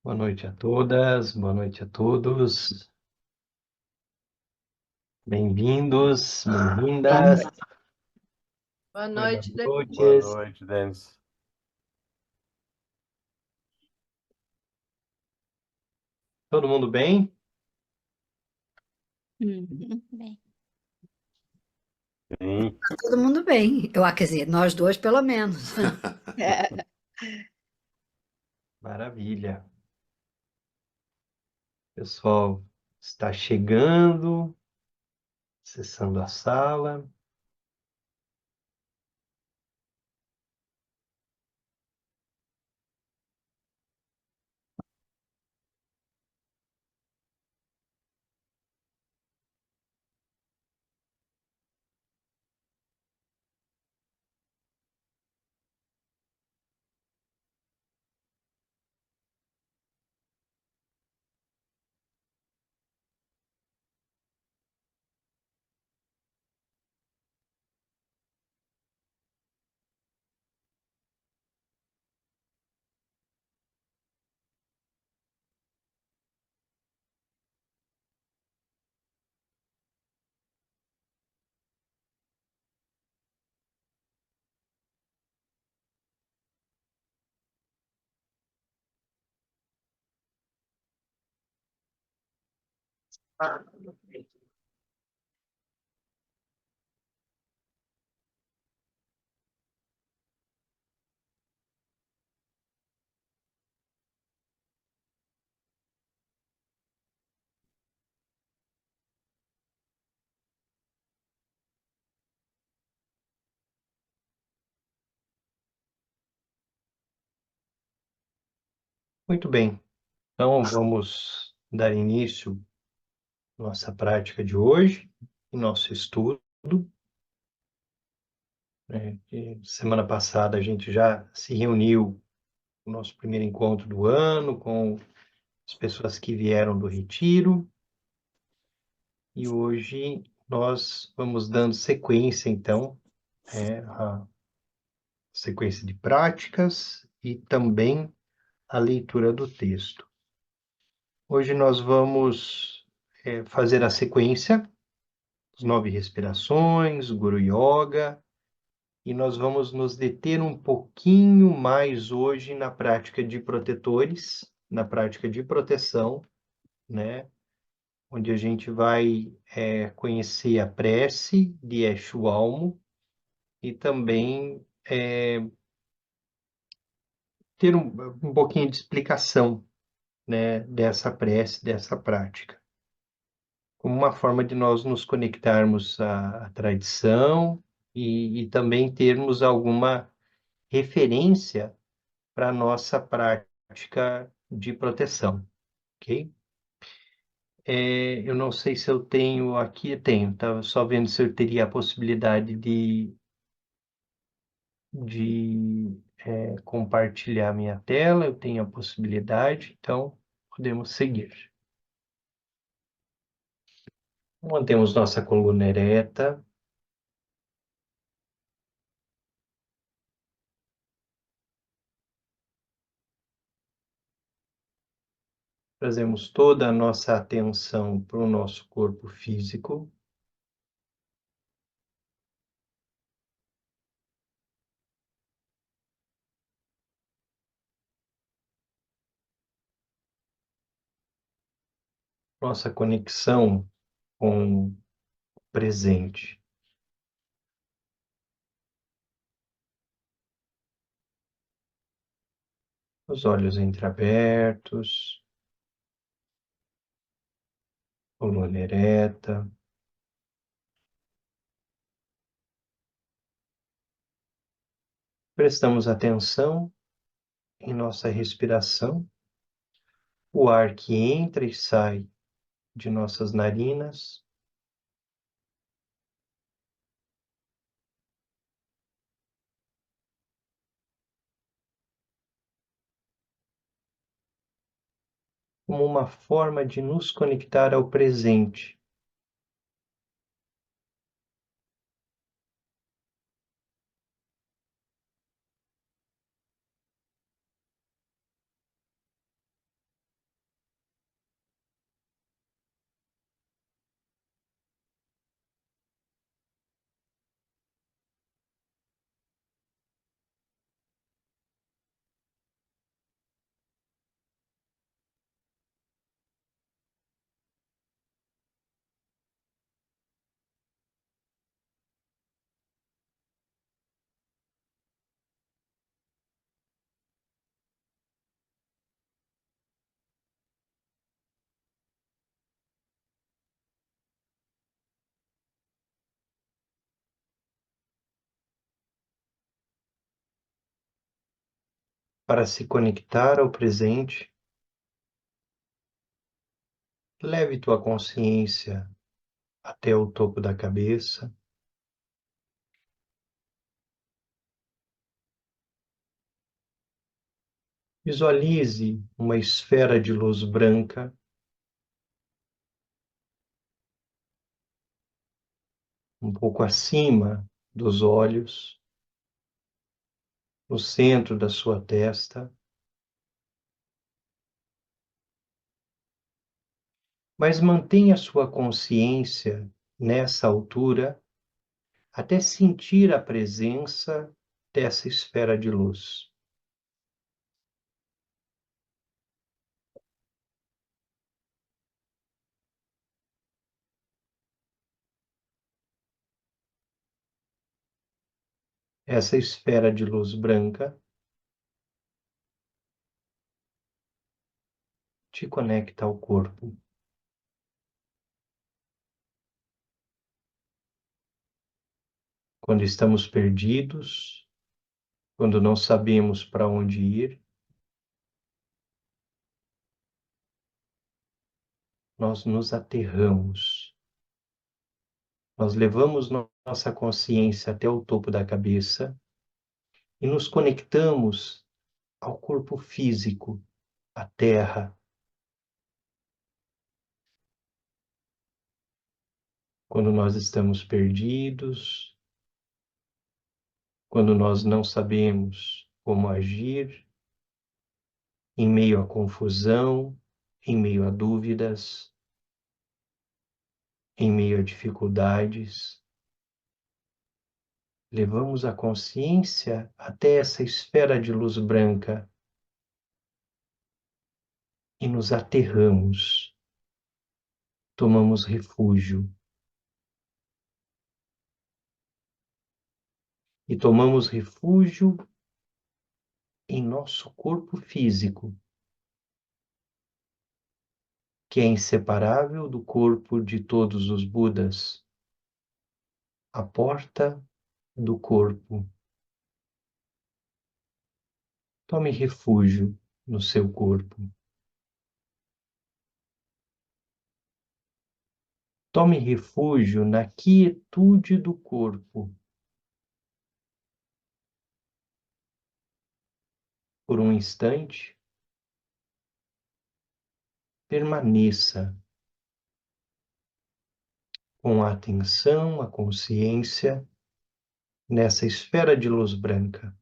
Boa noite a todas, boa noite a todos. Bem-vindos, bem-vindas. Boa Buenas noite, Boa noches. noite, Denis. Todo mundo bem? Bem. Sim, Tá todo mundo bem. Quer dizer, nós dois, pelo menos. Maravilha. O pessoal está chegando, acessando a sala. Muito bem. Então, vamos dar início à nossa prática de hoje, em nosso estudo, né? Semana passada a gente já se reuniu no nosso primeiro encontro do ano com as pessoas que vieram do retiro. E hoje nós vamos dando sequência, então, a sequência de práticas e também a leitura do texto. Hoje nós vamos fazer a sequência, as 9 respirações, Guru Yoga, e nós vamos nos deter um pouquinho mais hoje na prática de protetores, na prática de proteção, né? Onde a gente vai conhecer a prece de Eshu Almo e também ter um pouquinho de explicação, né, dessa prece, dessa prática, como uma forma de nós nos conectarmos à tradição e também termos alguma referência para a nossa prática de proteção, ok? Eu não sei se eu tenho aqui, tenho, estava só vendo se eu teria a possibilidade de compartilhar minha tela, eu tenho a possibilidade, então podemos seguir. Mantemos nossa coluna ereta, trazemos toda a nossa atenção para o nosso corpo físico, nossa conexão com o presente. Os olhos entreabertos, coluna ereta. Prestamos atenção em nossa respiração, o ar que entra e sai de nossas narinas, como uma forma de nos conectar ao presente. para se conectar ao presente, leve tua consciência até o topo da cabeça. Visualize uma esfera de luz branca um pouco acima dos olhos, no centro da sua testa, mas mantenha sua consciência nessa altura até sentir a presença dessa esfera de luz. Essa esfera de luz branca te conecta ao corpo. Quando estamos perdidos, quando não sabemos para onde ir, nós nos aterramos. Nós levamos nossa consciência até o topo da cabeça e nos conectamos ao corpo físico, à terra. Quando nós estamos perdidos, quando nós não sabemos como agir, em meio à confusão, em meio a dúvidas, em meio a dificuldades, levamos a consciência até essa esfera de luz branca e nos aterramos, tomamos refúgio. E tomamos refúgio em nosso corpo físico, que é inseparável do corpo de todos os Budas, a porta do corpo. Tome refúgio no seu corpo. Tome refúgio na quietude do corpo. Por um instante, permaneça com a atenção, a consciência nessa esfera de luz branca.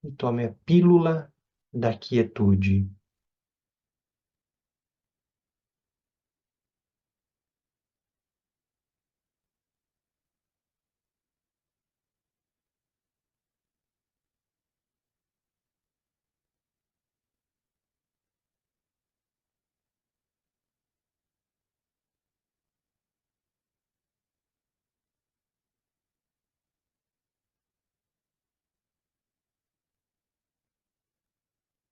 E tome a pílula da quietude.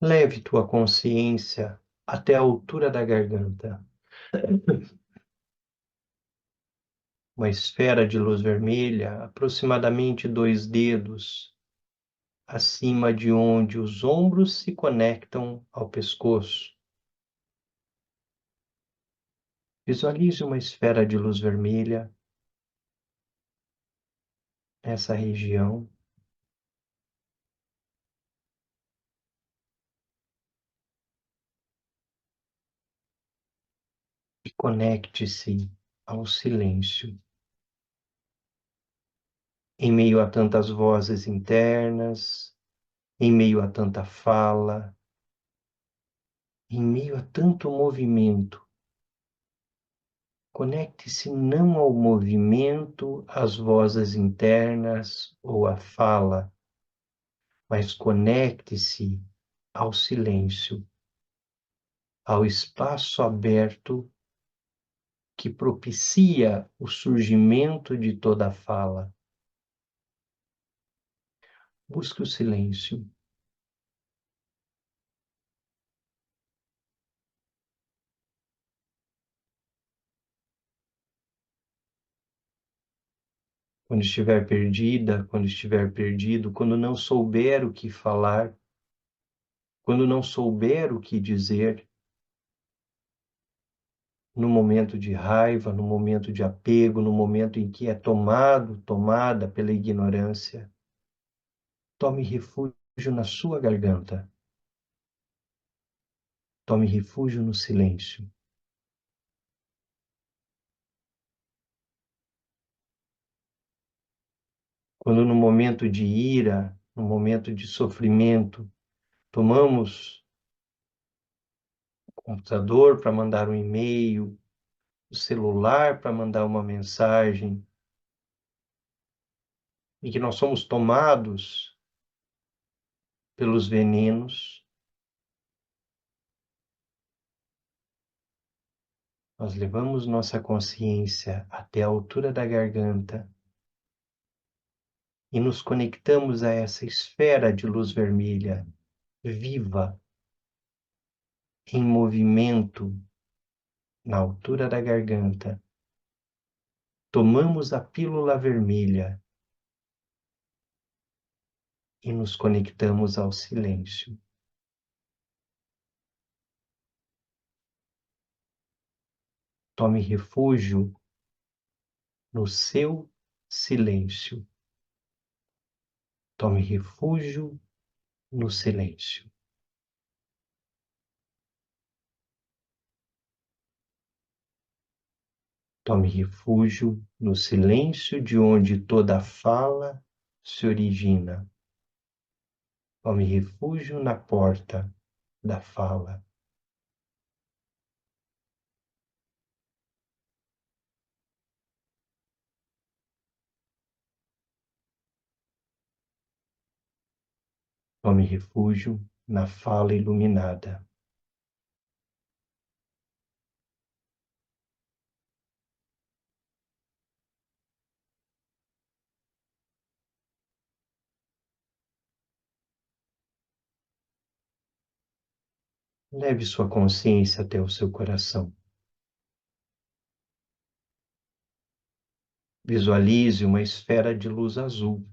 Leve tua consciência até a altura da garganta. Uma esfera de luz vermelha, aproximadamente 2 dedos, acima de onde os ombros se conectam ao pescoço. Visualize uma esfera de luz vermelha nessa região. E conecte-se ao silêncio. Em meio a tantas vozes internas, em meio a tanta fala, em meio a tanto movimento, conecte-se não ao movimento, às vozes internas ou à fala, mas conecte-se ao silêncio, ao espaço aberto que propicia o surgimento de toda a fala. Busque o silêncio. quando estiver perdida, quando estiver perdido, quando não souber o que falar, quando não souber o que dizer, no momento de raiva, no momento de apego, no momento em que é tomada pela ignorância, tome refúgio na sua garganta. Tome refúgio no silêncio. Quando no momento de ira, no momento de sofrimento, tomamos o computador para mandar um e-mail, o celular para mandar uma mensagem, e que nós somos tomados pelos venenos, nós levamos nossa consciência até a altura da garganta e nos conectamos a essa esfera de luz vermelha, viva, em movimento, na altura da garganta. Tomamos a pílula vermelha e nos conectamos ao silêncio. Tome refúgio no seu silêncio. Tome refúgio no silêncio. Tome refúgio no silêncio de onde toda fala se origina. Tome refúgio na porta da fala. Tome refúgio na fala iluminada. Leve sua consciência até o seu coração. Visualize uma esfera de luz azul,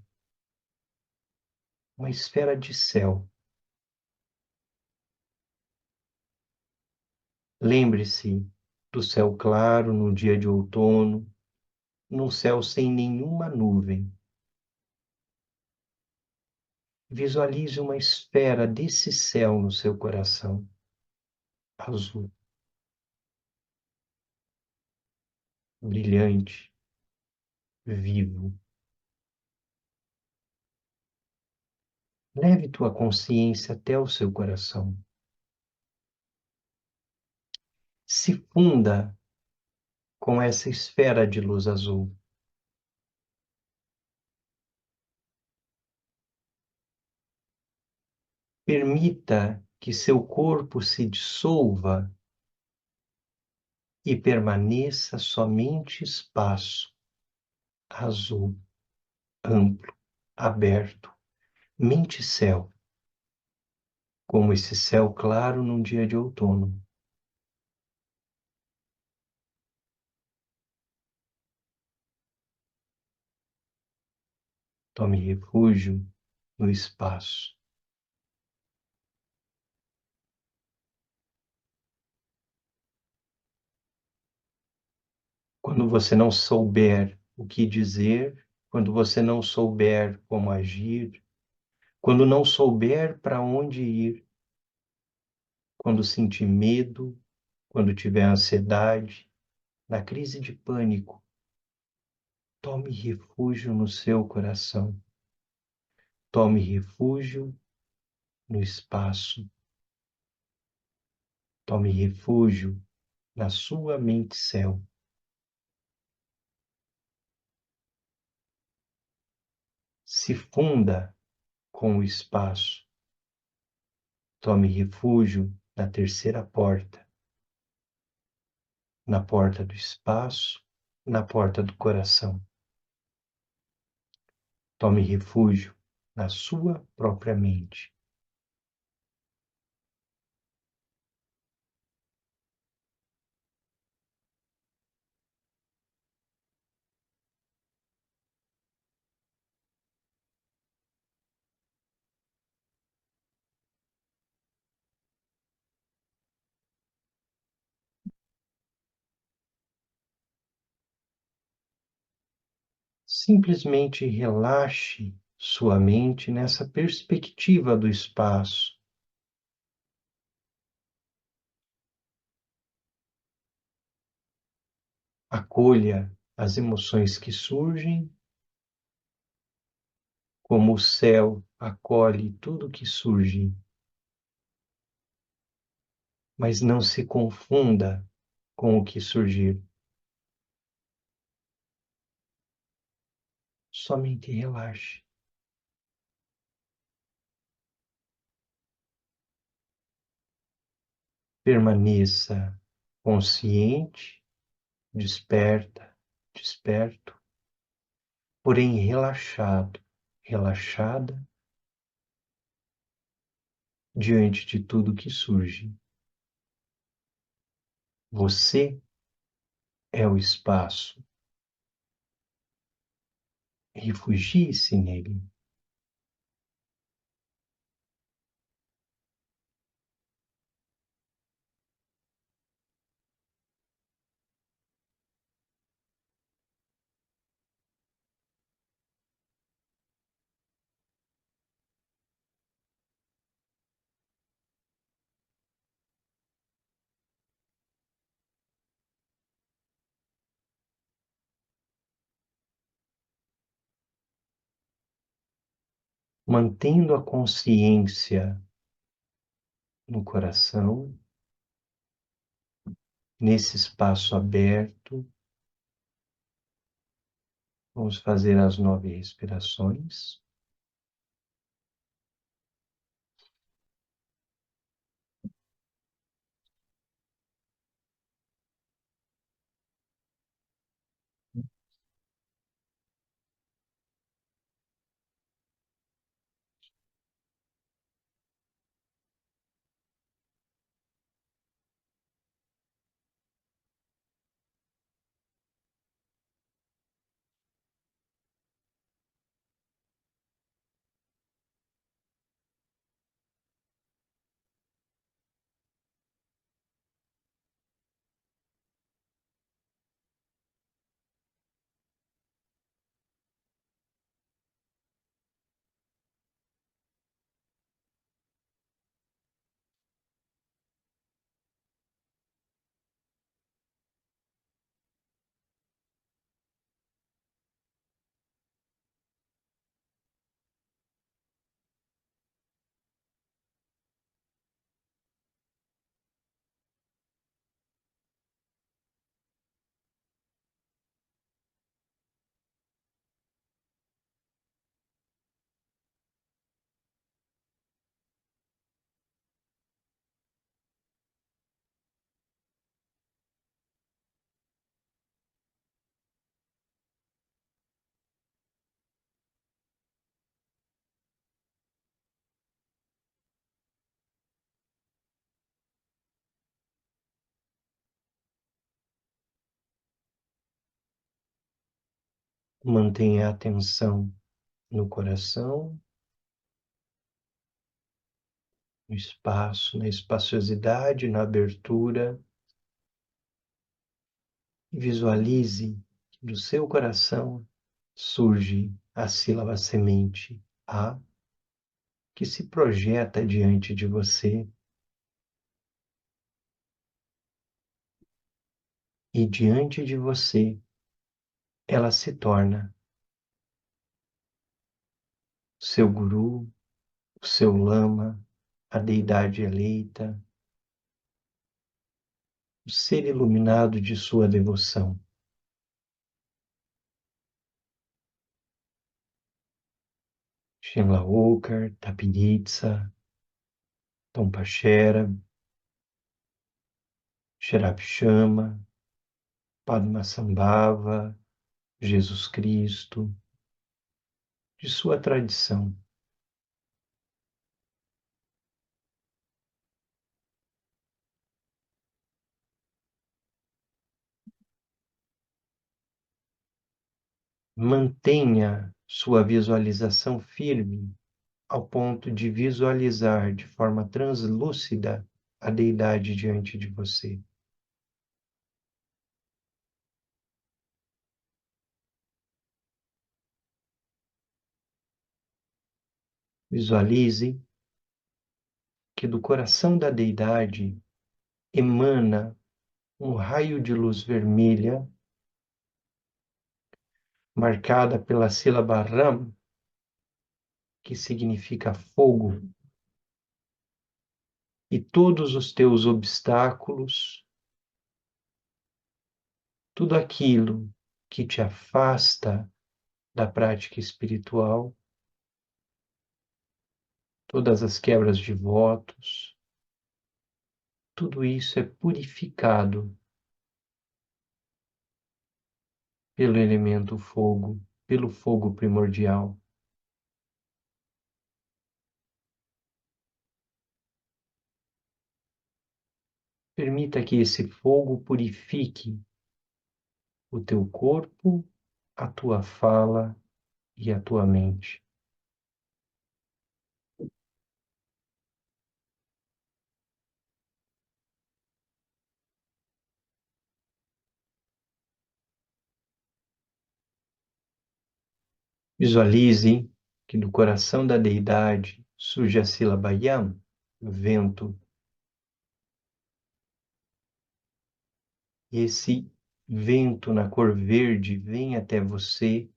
uma esfera de céu. Lembre-se do céu claro num dia de outono, num céu sem nenhuma nuvem. Visualize uma esfera desse céu no seu coração, azul, brilhante, vivo. Leve tua consciência até o seu coração. Se funda com essa esfera de luz azul. Permita que seu corpo se dissolva e permaneça somente espaço azul, amplo, aberto, mente-céu, como esse céu claro num dia de outono. Tome refúgio no espaço. Quando você não souber o que dizer, quando você não souber como agir, quando não souber para onde ir, quando sentir medo, quando tiver ansiedade, na crise de pânico, tome refúgio no seu coração. Tome refúgio no espaço. Tome refúgio na sua mente-céu. Se funda com o espaço. Tome refúgio na terceira porta. Na porta do espaço, na porta do coração. Tome refúgio na sua própria mente. Simplesmente relaxe sua mente nessa perspectiva do espaço. Acolha as emoções que surgem, como o céu acolhe tudo que surge. Mas não se confunda com o que surgir. Somente relaxe. Permaneça consciente, desperto, porém relaxado, relaxada diante de tudo que surge. Você é o espaço. Refugie-se nele. Mantendo a consciência no coração, nesse espaço aberto, vamos fazer as 9 respirações. Mantenha a atenção no coração, no espaço, na espaciosidade, na abertura. E visualize que do seu coração surge a sílaba semente A, que se projeta diante de você. E diante de você, ela se torna o seu guru, o seu lama, a deidade eleita, o ser iluminado de sua devoção. Shenlaokar, Tapinitsa, Tompachera, Sherabchama, Padmasambhava, Jesus Cristo, de sua tradição. Mantenha sua visualização firme ao ponto de visualizar de forma translúcida a deidade diante de você. Visualize que do coração da deidade emana um raio de luz vermelha, marcada pela sílaba Ram, que significa fogo, e todos os teus obstáculos, tudo aquilo que te afasta da prática espiritual, todas as quebras de votos, tudo isso é purificado pelo elemento fogo, pelo fogo primordial. Permita que esse fogo purifique o teu corpo, a tua fala e a tua mente. Visualize que do coração da deidade surge a sílaba Yam, vento. E esse vento na cor verde vem até você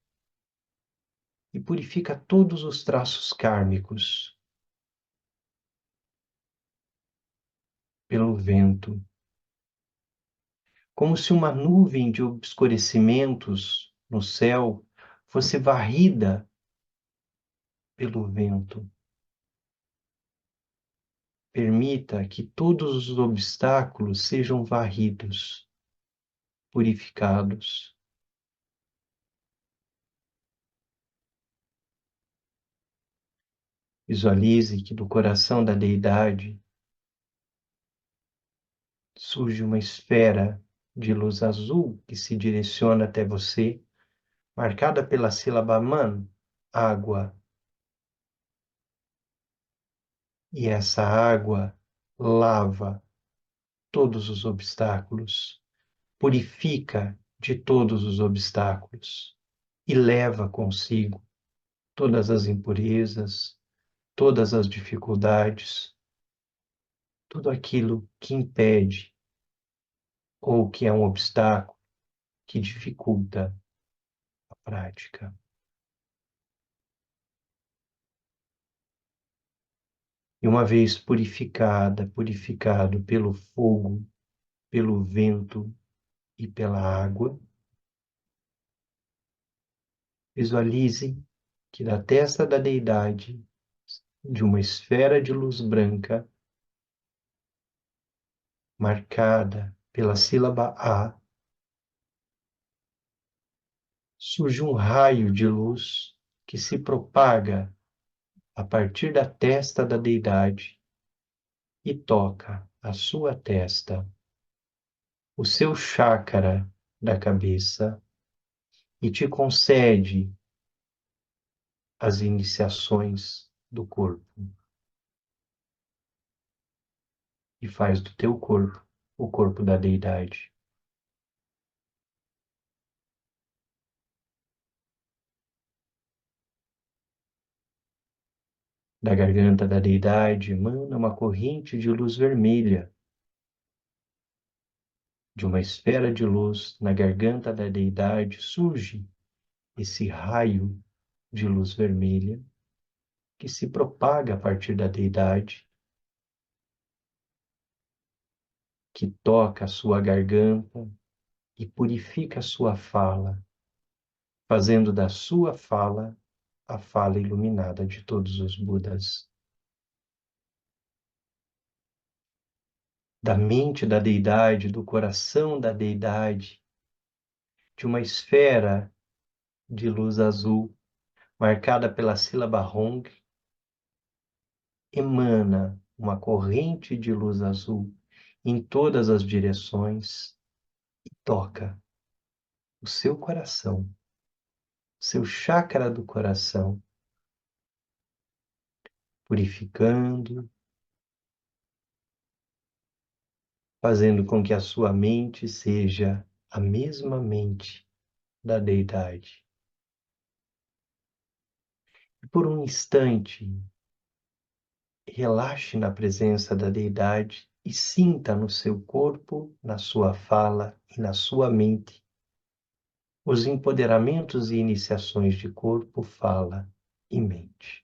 e purifica todos os traços kármicos pelo vento. Como se uma nuvem de obscurecimentos no céu fosse varrida pelo vento. Permita que todos os obstáculos sejam varridos, purificados. Visualize que do coração da deidade surge uma esfera de luz azul que se direciona até você, marcada pela sílaba Man, água. E essa água lava todos os obstáculos, purifica de todos os obstáculos e leva consigo todas as impurezas, todas as dificuldades, tudo aquilo que impede ou que é um obstáculo que dificulta a prática. E uma vez purificada, purificado pelo fogo, pelo vento e pela água, visualize que da testa da deidade, de uma esfera de luz branca, marcada pela sílaba A, surge um raio de luz que se propaga a partir da testa da deidade e toca a sua testa, o seu chácara da cabeça e te concede as iniciações do corpo e faz do teu corpo o corpo da deidade. Da garganta da deidade emana uma corrente de luz vermelha. De uma esfera de luz na garganta da deidade surge esse raio de luz vermelha que se propaga a partir da deidade, que toca a sua garganta e purifica a sua fala, fazendo da sua fala a fala iluminada de todos os Budas. Da mente da deidade, do coração da deidade, de uma esfera de luz azul, marcada pela sílaba Hong, emana uma corrente de luz azul em todas as direções e toca o seu coração, seu chácara do coração, purificando, fazendo com que a sua mente seja a mesma mente da deidade. E por um instante, Relaxe na presença da Deidade e sinta no seu corpo, na sua fala e na sua mente os empoderamentos e iniciações de corpo, fala e mente.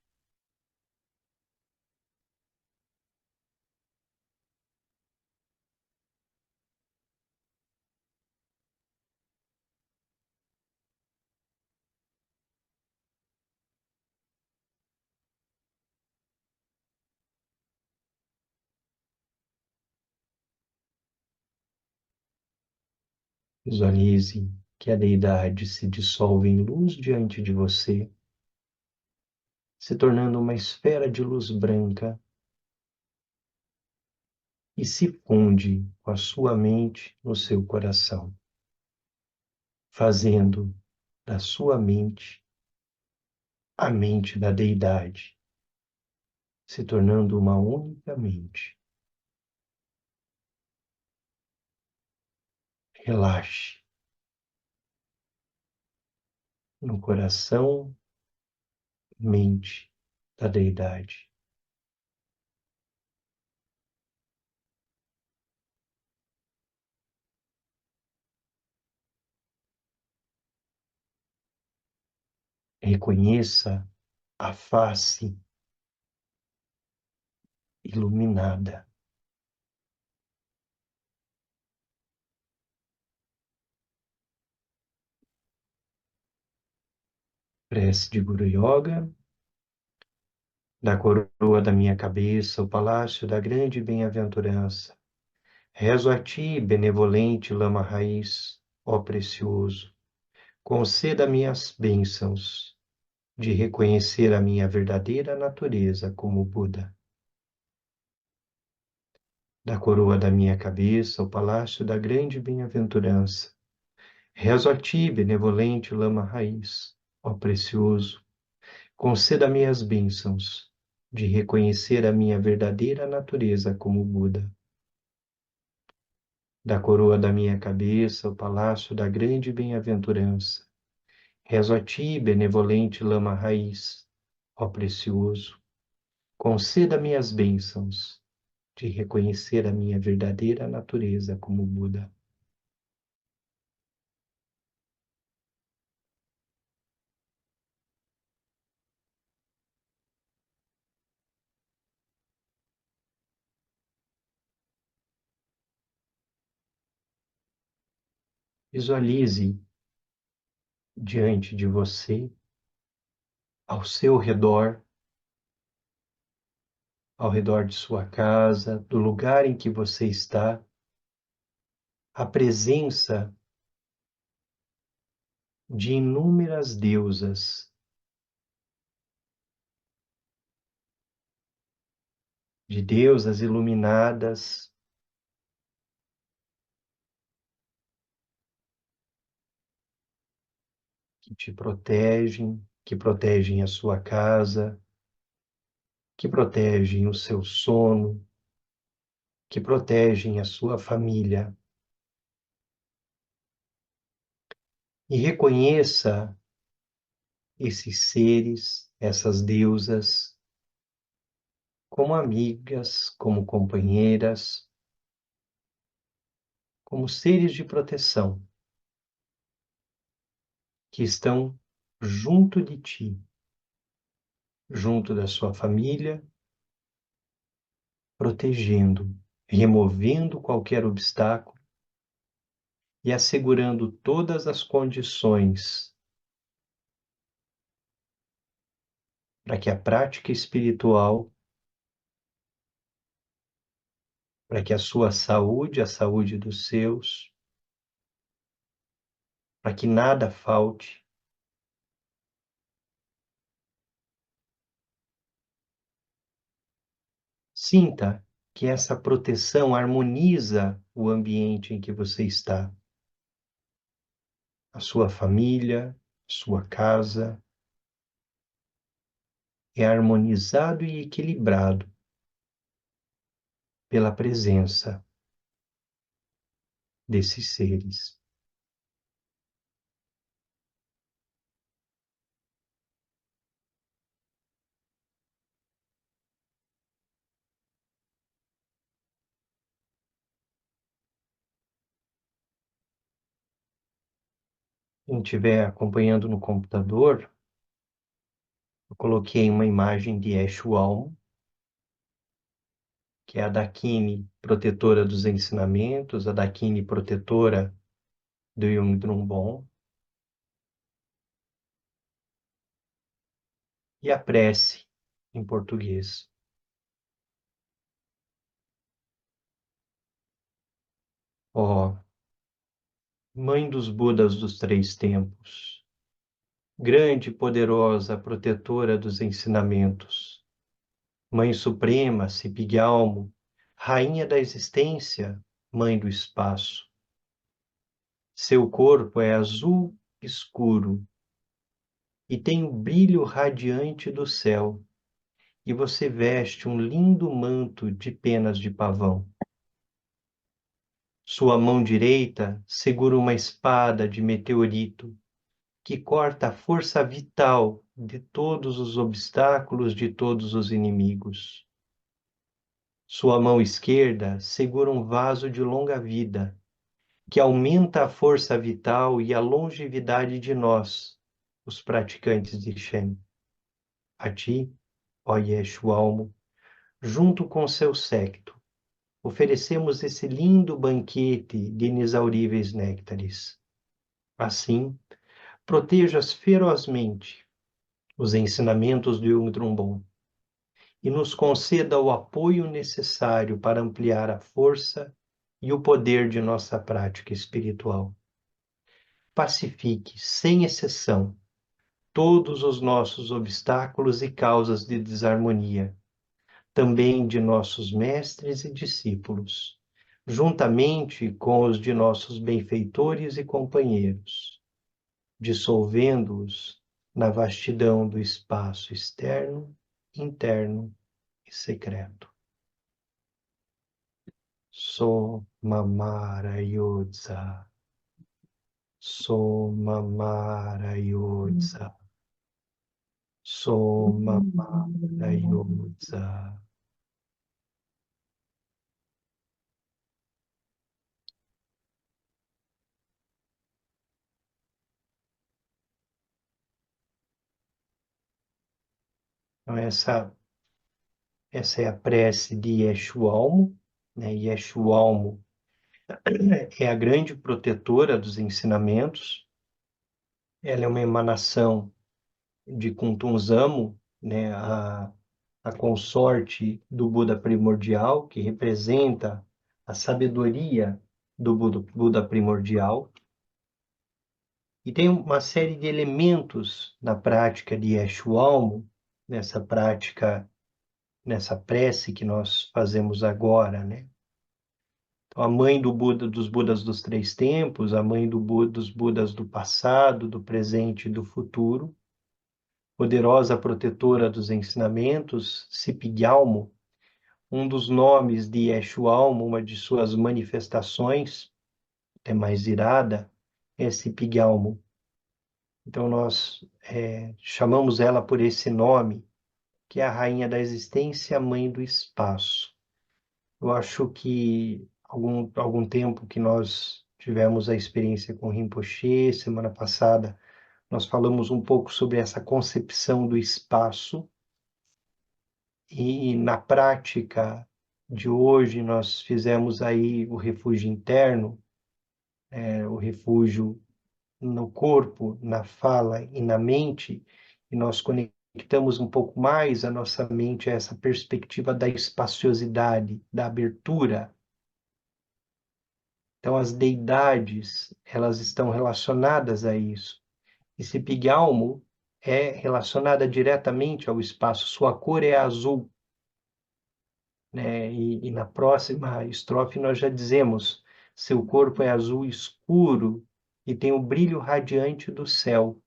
Visualize que a Deidade se dissolve em luz diante de você, se tornando uma esfera de luz branca e se funde com a sua mente no seu coração, fazendo da sua mente a mente da Deidade, se tornando uma única mente. Relaxe no coração, mente da Deidade. Reconheça a face iluminada. Prece de Guru Yoga. Da coroa da minha cabeça, o palácio da grande bem-aventurança. Rezo a ti, benevolente lama raiz, ó precioso. Conceda-me as bênçãos de reconhecer a minha verdadeira natureza como Buda. Da coroa da minha cabeça, o palácio da grande bem-aventurança. Rezo a ti, benevolente lama raiz, ó precioso. Conceda-me as bênçãos de reconhecer a minha verdadeira natureza como Buda. Da coroa da minha cabeça, o palácio da grande bem-aventurança. Rezo a ti, benevolente lama raiz, ó precioso. Conceda-me as bênçãos de reconhecer a minha verdadeira natureza como Buda. Visualize diante de você, ao seu redor, ao redor de sua casa, do lugar em que você está, a presença de inúmeras deusas, de deusas iluminadas, que te protegem, que protegem a sua casa, que protegem o seu sono, que protegem a sua família. E reconheça esses seres, essas deusas, como amigas, como companheiras, como seres de proteção, que estão junto de ti, junto da sua família, protegendo, removendo qualquer obstáculo e assegurando todas as condições para que a prática espiritual, para que a sua saúde, a saúde dos seus, para que nada falte. Sinta que essa proteção harmoniza o ambiente em que você está, a sua família, a sua casa, é harmonizado e equilibrado pela presença desses seres. quem estiver acompanhando no computador, eu coloquei uma imagem de Eshu-Almo, que é a Dakini, protetora dos ensinamentos, a Dakini, protetora do Yung Drumbon, e a prece em português. Ó, Mãe dos Budas dos Três Tempos, grande e poderosa protetora dos ensinamentos, Mãe Suprema, Cipigalmo, Rainha da Existência, Mãe do Espaço. Seu corpo é azul escuro e tem o brilho radiante do céu, e você veste um lindo manto de penas de pavão. Sua mão direita segura uma espada de meteorito que corta a força vital de todos os obstáculos de todos os inimigos. Sua mão esquerda segura um vaso de longa vida que aumenta a força vital e a longevidade de nós, os praticantes de Shen. A ti, ó Yeshu-Almo, junto com seu séquito, oferecemos esse lindo banquete de inexauríveis néctares. Assim, protejas ferozmente os ensinamentos do Yung Drumbon e nos conceda o apoio necessário para ampliar a força e o poder de nossa prática espiritual. Pacifique, sem exceção, todos os nossos obstáculos e causas de desarmonia, também de nossos mestres e discípulos, juntamente com os de nossos benfeitores e companheiros, dissolvendo-os na vastidão do espaço externo, interno e secreto. Somamara Yodza, Somamara Yodza, Somamara Yodza. Então, essa é a prece de Yeshu-Almo, né? Yeshu-Almo é a grande protetora dos ensinamentos. Ela é uma emanação de Kuntunzamo, né? A consorte do Buda primordial, que representa a sabedoria do Buda primordial. E tem uma série de elementos na prática de Yeshu-Almo, nessa prática, nessa prece que nós fazemos agora, né? Então, a mãe do Buda, dos Budas dos Três Tempos, a mãe dos Budas do passado, do presente e do futuro, poderosa protetora dos ensinamentos, Cipigalmo, um dos nomes de Yeshu-Almo, uma de suas manifestações, até mais irada, é Cipigalmo. Então, nós chamamos ela por esse nome, que é a Rainha da Existência, a Mãe do Espaço. Eu acho que algum tempo que nós tivemos a experiência com Rinpoche, semana passada, nós falamos um pouco sobre essa concepção do espaço, e na prática de hoje nós fizemos aí o refúgio interno, o refúgio no corpo, na fala e na mente, e nós conectamos um pouco mais a nossa mente a essa perspectiva da espaciosidade, da abertura. Então, as deidades, elas estão relacionadas a isso. E Cipigalmo é relacionada diretamente ao espaço, sua cor é azul, né? E na próxima estrofe nós já dizemos, seu corpo é azul escuro e tem o brilho radiante do céu.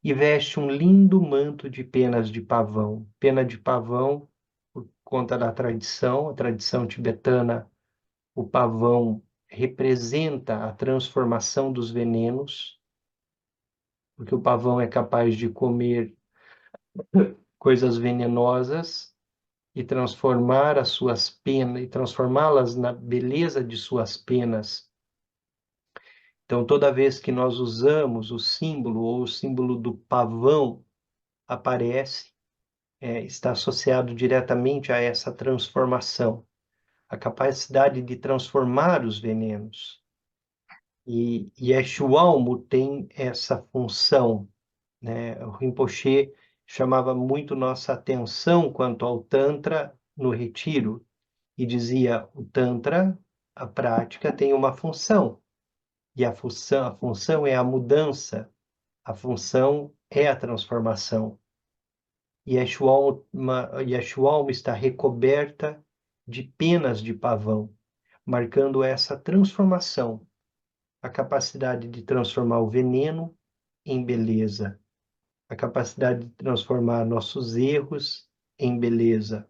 E veste um lindo manto de penas de pavão. Pena de pavão, por conta da tradição, a tradição tibetana, o pavão representa a transformação dos venenos, porque o pavão é capaz de comer coisas venenosas e transformar as suas penas, e transformá-las na beleza de suas penas Então, toda vez que nós usamos o símbolo ou o símbolo do pavão aparece, está associado diretamente a essa transformação, a capacidade de transformar os venenos. E Yeshualmo tem essa função, né? O Rinpoche chamava muito nossa atenção quanto ao Tantra no retiro e dizia: o Tantra, a prática, tem uma função, e a função é a mudança, a função é a transformação. E Yeshualma está recoberta de penas de pavão, marcando essa transformação, a capacidade de transformar o veneno em beleza, a capacidade de transformar nossos erros em beleza.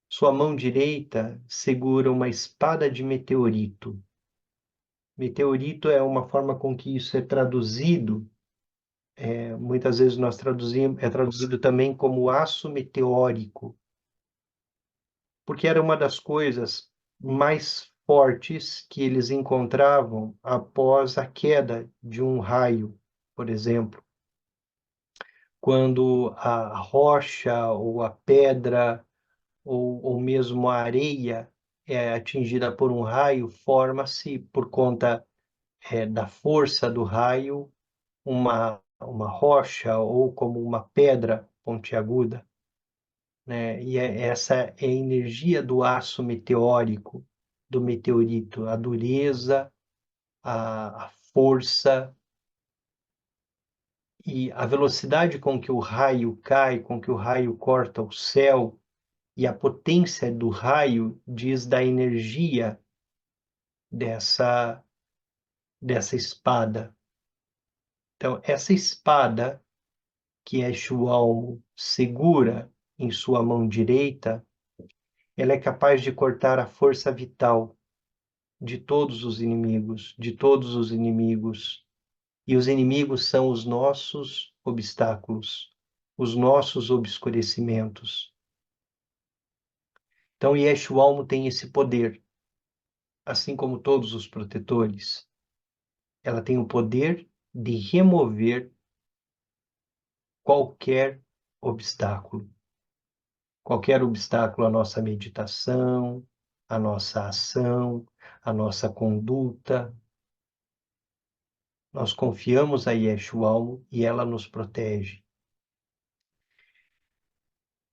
Sua mão direita segura uma espada de meteorito. Meteorito é uma forma com que isso é traduzido. Muitas vezes nós traduzimos, é traduzido também como aço meteórico, porque era uma das coisas mais fortes que eles encontravam após a queda de um raio, por exemplo. Quando a rocha ou a pedra ou mesmo a areia é atingida por um raio, forma-se, por conta da força do raio, uma rocha ou como uma pedra pontiaguda, né? E essa é a energia do aço meteórico, do meteorito, a dureza, a força e a velocidade com que o raio cai, com que o raio corta o céu, e a potência do raio diz da energia dessa espada. Então, essa espada que Exualmo segura em sua mão direita, ela é capaz de cortar a força vital de todos os inimigos, de todos os inimigos. E os inimigos são os nossos obstáculos, os nossos obscurecimentos. Então, Yeshualmo tem esse poder, assim como todos os protetores. Ela tem o poder de remover qualquer obstáculo. Qualquer obstáculo à nossa meditação, à nossa ação, à nossa conduta. Nós confiamos a Yeshualmo e ela nos protege.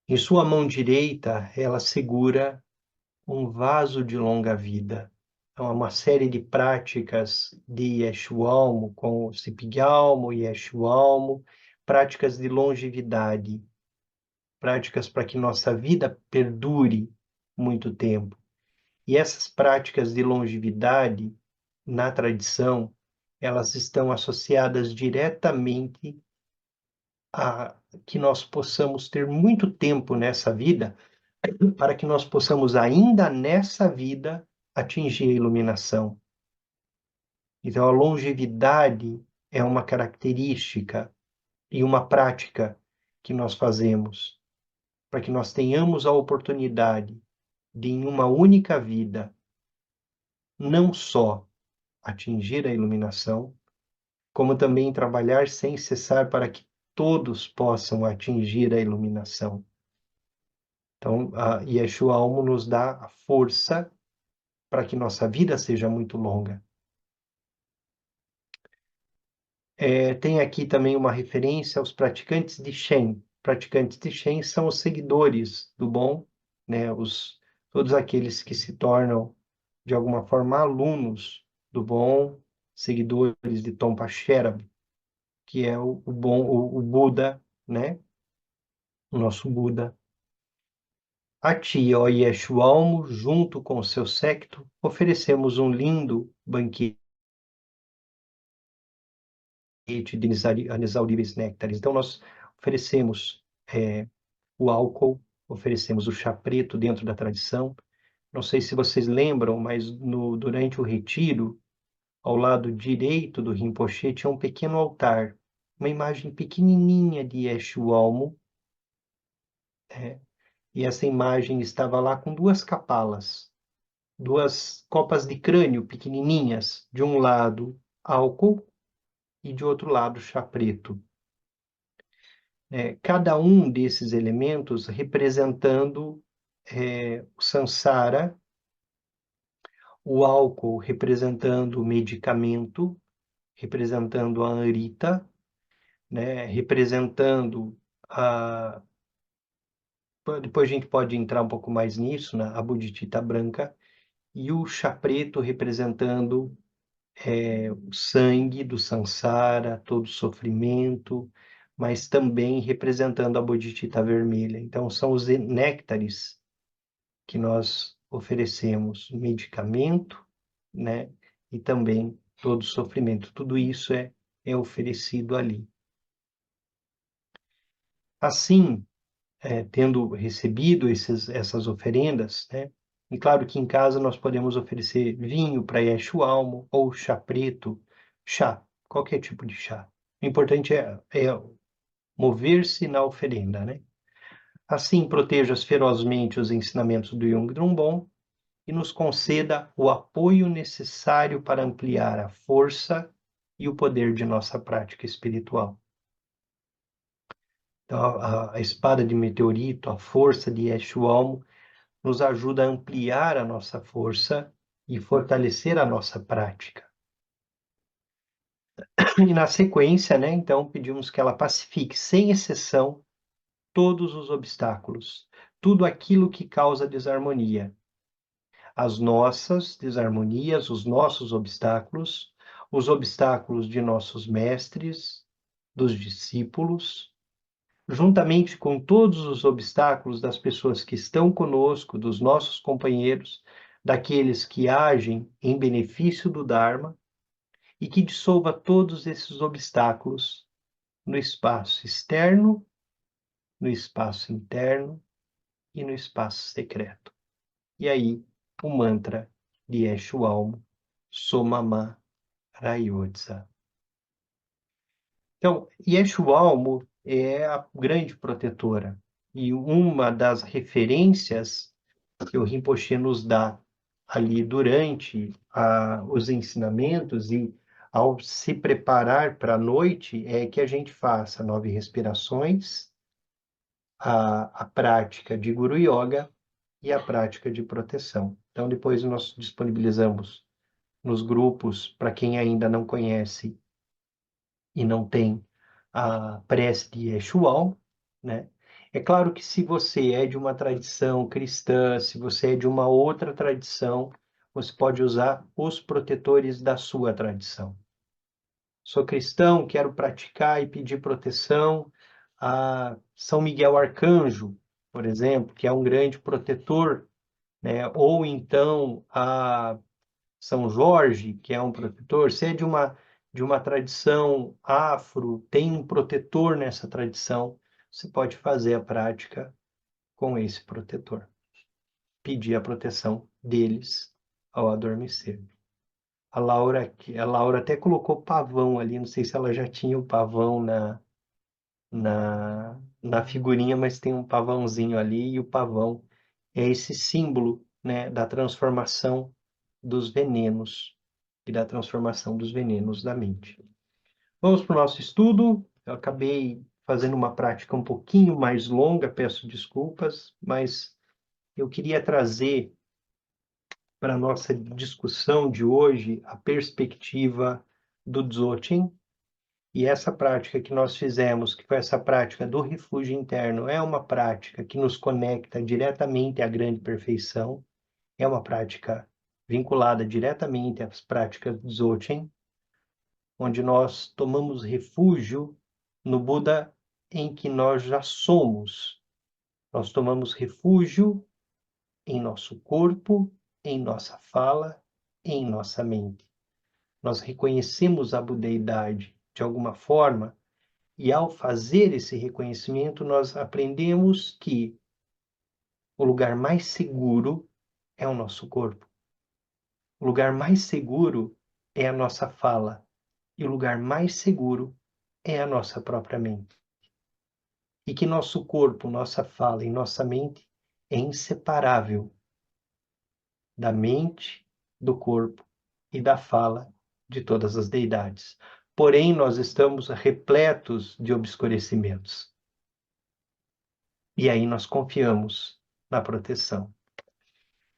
Em sua mão direita, ela segura um vaso de longa vida. Então, há uma série de práticas de Yeshualmo, com o Cipigalmo e Yeshualmo, práticas de longevidade, práticas para que nossa vida perdure muito tempo. E essas práticas de longevidade, na tradição, elas estão associadas diretamente a que nós possamos ter muito tempo nessa vida, para que nós possamos ainda nessa vida atingir a iluminação. Então, a longevidade é uma característica e uma prática que nós fazemos para que nós tenhamos a oportunidade de, em uma única vida, não só atingir a iluminação, como também trabalhar sem cessar para que todos possam atingir a iluminação. Então, a Yeshua Almo nos dá a força para que nossa vida seja muito longa. Tem aqui também uma referência aos praticantes de Shen. Praticantes de Shen são os seguidores do bom, né? Todos aqueles que se tornam, de alguma forma, alunos do bom, seguidores de Tompa Sherab, que é o bom, o Buda, né? O nosso Buda. A ti, ó Yeshualmo, junto com o seu séquito, oferecemos um lindo banquete de inexauríveis néctares. Então, nós oferecemos o álcool, oferecemos o chá preto dentro da tradição. Não sei se vocês lembram, mas durante o retiro, ao lado direito do Rinpoche, tinha um pequeno altar, uma imagem pequenininha de Yeshualmo, e essa imagem estava lá com duas capalas. duas copas de crânio pequenininhas, de um lado álcool e de outro lado chá preto. Cada um desses elementos representando o samsara, o álcool representando o medicamento, representando a Amrita, né, representando a... Depois a gente pode entrar um pouco mais nisso, a Bodhicitta branca, e o chá preto representando o sangue do samsara, todo o sofrimento, mas também representando a Bodhicitta vermelha. Então, são os néctares que nós oferecemos, medicamento, né, e também todo o sofrimento. Tudo isso é oferecido ali. Assim, tendo recebido essas oferendas, né? E claro que em casa nós podemos oferecer vinho para Yeshualmo, ou chá preto, chá, qualquer tipo de chá. O importante é mover-se na oferenda, né? Assim, proteja ferozmente os ensinamentos do Yung Drumbon e nos conceda o apoio necessário para ampliar a força e o poder de nossa prática espiritual. Então, a espada de meteorito, a força de Yeshualmo, nos ajuda a ampliar a nossa força e fortalecer a nossa prática. E na sequência, né, então, pedimos que ela pacifique, sem exceção, todos os obstáculos, tudo aquilo que causa desarmonia. As nossas desarmonias, os nossos obstáculos, os obstáculos de nossos mestres, dos discípulos, juntamente com todos os obstáculos das pessoas que estão conosco, dos nossos companheiros, daqueles que agem em benefício do Dharma, e que dissolva todos esses obstáculos no espaço externo, no espaço interno e no espaço secreto. E aí, o mantra de Yeshualmo, Somama Rayotsa. Então, Yeshualmo é a grande protetora. E uma das referências que o Rinpoche nos dá ali durante os ensinamentos e ao se preparar para a noite é que a gente faça 9 respirações, a prática de Guru Yoga e a prática de proteção. Então, depois nós disponibilizamos nos grupos, para quem ainda não conhece e não tem a prece de Yeshual, né? É claro que se você é de uma tradição cristã, se você é de uma outra tradição, você pode usar os protetores da sua tradição. Sou cristão, quero praticar e pedir proteção a São Miguel Arcanjo, por exemplo, que é um grande protetor, né? Ou então a São Jorge, que é um protetor. Se é de uma tradição afro, tem um protetor nessa tradição, você pode fazer a prática com esse protetor. Pedir a proteção deles ao adormecer. A Laura até colocou pavão ali, não sei se ela já tinha o pavão na figurinha, mas tem um pavãozinho ali, e o pavão é esse símbolo, né, da transformação dos venenos e da transformação dos venenos da mente. Vamos para o nosso estudo. Eu acabei fazendo uma prática um pouquinho mais longa, peço desculpas, mas eu queria trazer para a nossa discussão de hoje a perspectiva do Dzogchen. E essa prática que nós fizemos, que foi essa prática do refúgio interno, é uma prática que nos conecta diretamente à grande perfeição, é uma prática vinculada diretamente às práticas do Dzogchen, onde nós tomamos refúgio no Buda em que nós já somos. Nós tomamos refúgio em nosso corpo, em nossa fala, em nossa mente. Nós reconhecemos a budeidade de alguma forma, e ao fazer esse reconhecimento, nós aprendemos que o lugar mais seguro é o nosso corpo. O lugar mais seguro é a nossa fala. E o lugar mais seguro é a nossa própria mente. E que nosso corpo, nossa fala e nossa mente é inseparável da mente, do corpo e da fala de todas as deidades. Porém, nós estamos repletos de obscurecimentos. E aí nós confiamos na proteção.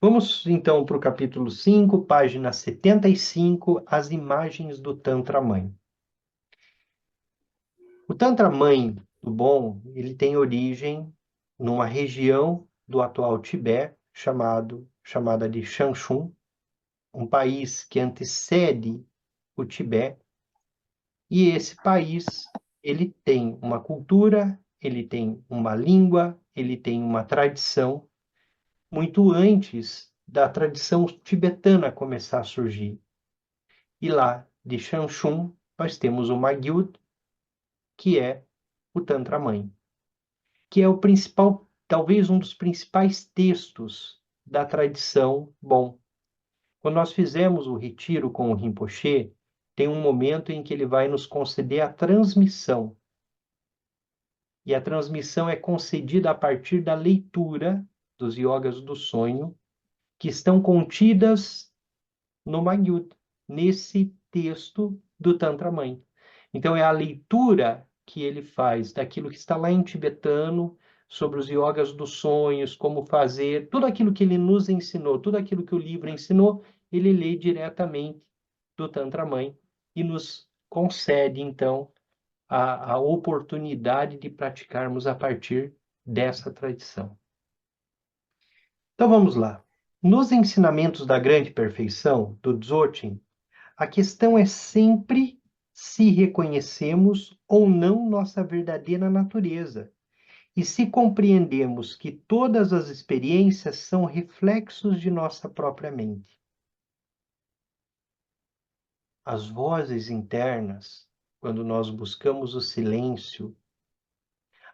Vamos então para o capítulo 5, página 75, as imagens do Tantra Mãe. O Tantra Mãe do Bom, ele tem origem numa região do atual Tibete, chamada de Shanxun, um país que antecede o Tibete, e esse país, ele tem uma cultura, ele tem uma língua, ele tem uma tradição, muito antes da tradição tibetana começar a surgir. E lá, de Shanxun, nós temos o Magyud, que é o Tantra Mãe, que é o principal, talvez um dos principais textos da tradição Bon. Quando nós fizemos o retiro com o Rinpoche, tem um momento em que ele vai nos conceder a transmissão. E a transmissão é concedida a partir da leitura dos yogas do sonho, que estão contidas no Magyud, nesse texto do Tantra Mãe. Então, é a leitura que ele faz daquilo que está lá em tibetano, sobre os yogas dos sonhos, como fazer, tudo aquilo que ele nos ensinou, tudo aquilo que o livro ensinou, ele lê diretamente do Tantra Mãe e nos concede, então, a oportunidade de praticarmos a partir dessa tradição. Então, vamos lá. Nos ensinamentos da grande perfeição, do Dzogchen, a questão é sempre se reconhecemos ou não nossa verdadeira natureza e se compreendemos que todas as experiências são reflexos de nossa própria mente. As vozes internas, quando nós buscamos o silêncio,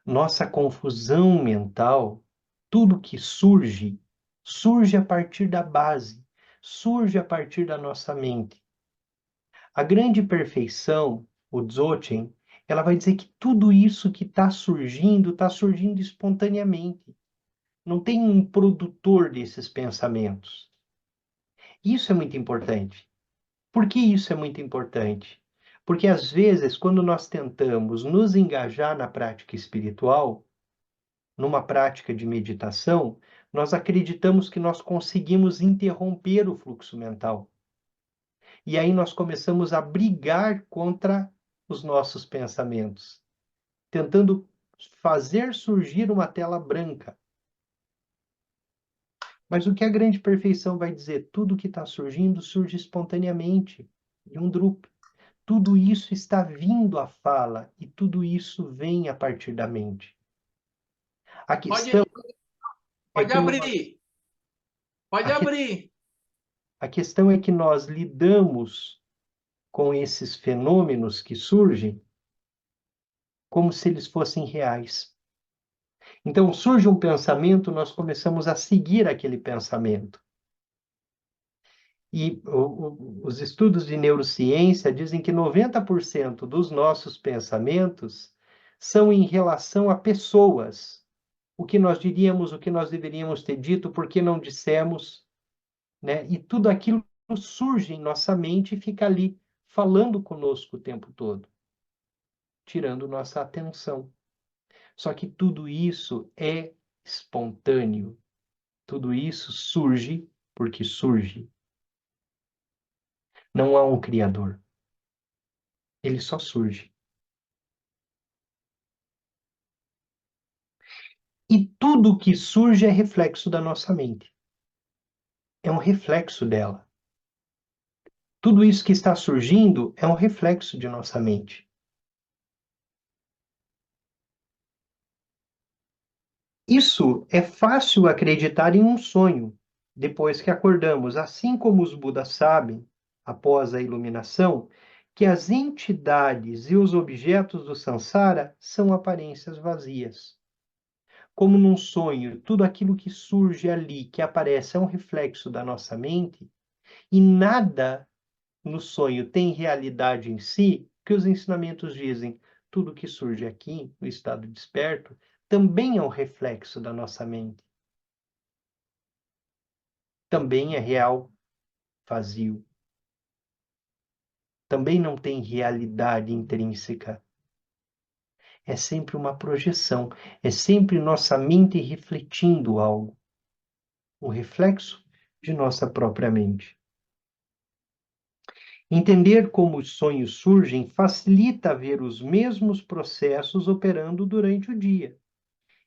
nossa confusão mental, tudo que surge, surge a partir da base, surge a partir da nossa mente. A grande perfeição, o Dzogchen, ela vai dizer que tudo isso que está surgindo espontaneamente. Não tem um produtor desses pensamentos. Isso é muito importante. Por que isso é muito importante? Porque às vezes, quando nós tentamos nos engajar na prática espiritual, numa prática de meditação, nós acreditamos que nós conseguimos interromper o fluxo mental. E aí nós começamos a brigar contra os nossos pensamentos, tentando fazer surgir uma tela branca. Mas o que a grande perfeição vai dizer? Tudo que está surgindo surge espontaneamente, de um drupa. Tudo isso está vindo à fala e tudo isso vem a partir da mente. A questão é Pode que nós, abrir. Pode a, que- abrir. a questão é que nós lidamos com esses fenômenos que surgem como se eles fossem reais. Então, surge um pensamento, nós começamos a seguir aquele pensamento. E os estudos de neurociência dizem que 90% dos nossos pensamentos são em relação a pessoas. O que nós diríamos, o que nós deveríamos ter dito, por que não dissemos, né? E tudo aquilo surge em nossa mente e fica ali falando conosco o tempo todo, tirando nossa atenção. Só que tudo isso é espontâneo. Tudo isso surge porque surge. Não há um criador. Ele só surge. E tudo que surge é reflexo da nossa mente. É um reflexo dela. Tudo isso que está surgindo é um reflexo de nossa mente. Isso é fácil acreditar em um sonho, depois que acordamos, assim como os Budas sabem, após a iluminação, que as entidades e os objetos do samsara são aparências vazias. Como num sonho, tudo aquilo que surge ali, que aparece, é um reflexo da nossa mente, e nada no sonho tem realidade em si, que os ensinamentos dizem, tudo que surge aqui, no estado desperto, também é um reflexo da nossa mente. também é real, vazio. Também não tem realidade intrínseca. É sempre uma projeção, é sempre nossa mente refletindo algo, o reflexo de nossa própria mente. Entender como os sonhos surgem facilita ver os mesmos processos operando durante o dia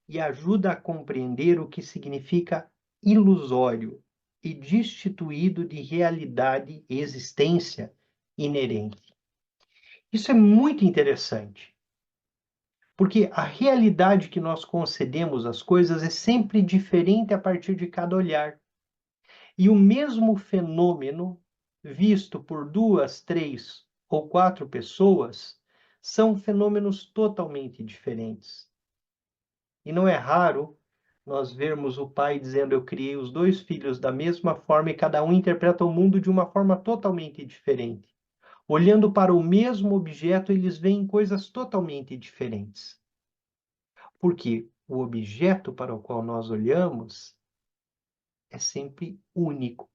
e ajuda a compreender o que significa ilusório e destituído de realidade e existência inerente. Isso é muito interessante. Porque a realidade que nós concedemos às coisas é sempre diferente a partir de cada olhar. E o mesmo fenômeno, visto por 2, 3 ou 4 pessoas, são fenômenos totalmente diferentes. E não é raro nós vermos o pai dizendo: eu criei os 2 filhos da mesma forma e cada um interpreta o mundo de uma forma totalmente diferente. Olhando para o mesmo objeto, eles veem coisas totalmente diferentes. Porque o objeto para o qual nós olhamos é sempre único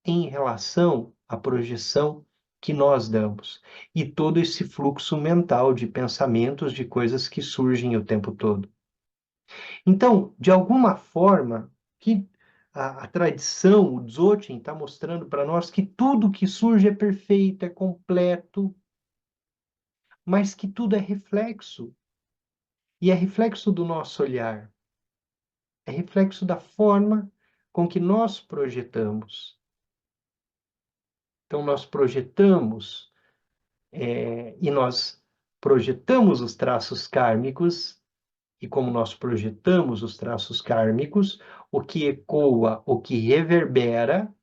em relação à projeção que nós damos. E todo esse fluxo mental de pensamentos, de coisas que surgem o tempo todo. Então, de alguma forma, que a tradição, o Dzogchen, está mostrando para nós que tudo que surge é perfeito, é completo, mas que tudo é reflexo. E é reflexo do nosso olhar. É reflexo da forma com que nós projetamos. Então, nós projetamos, e nós projetamos os traços kármicos, e como nós projetamos os traços kármicos, o que ecoa, o que reverbera,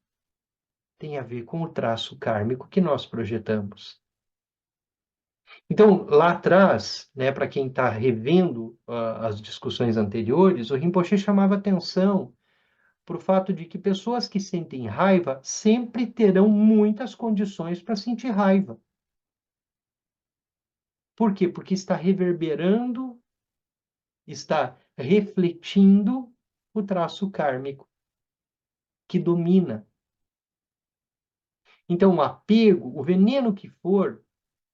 tem a ver com o traço kármico que nós projetamos. Então, lá atrás, né, para quem está revendo as discussões anteriores, o Rinpoche chamava atenção para o fato de que pessoas que sentem raiva sempre terão muitas condições para sentir raiva. Por quê? Porque está reverberando, está refletindo o traço kármico que domina. Então, o apego, o veneno que for,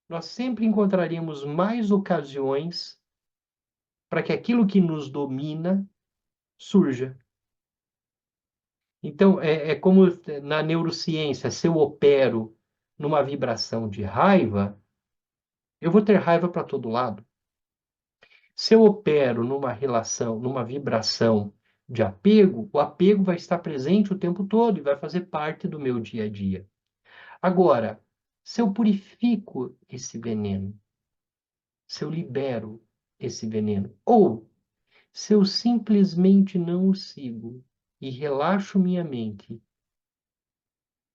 nós sempre encontraremos mais ocasiões para que aquilo que nos domina surja. Então, é como na neurociência, se eu opero numa vibração de raiva, eu vou ter raiva para todo lado. Se eu opero numa relação, numa vibração de apego, o apego vai estar presente o tempo todo e vai fazer parte do meu dia a dia. Agora, se eu purifico esse veneno, se eu libero esse veneno, ou se eu simplesmente não o sigo e relaxo minha mente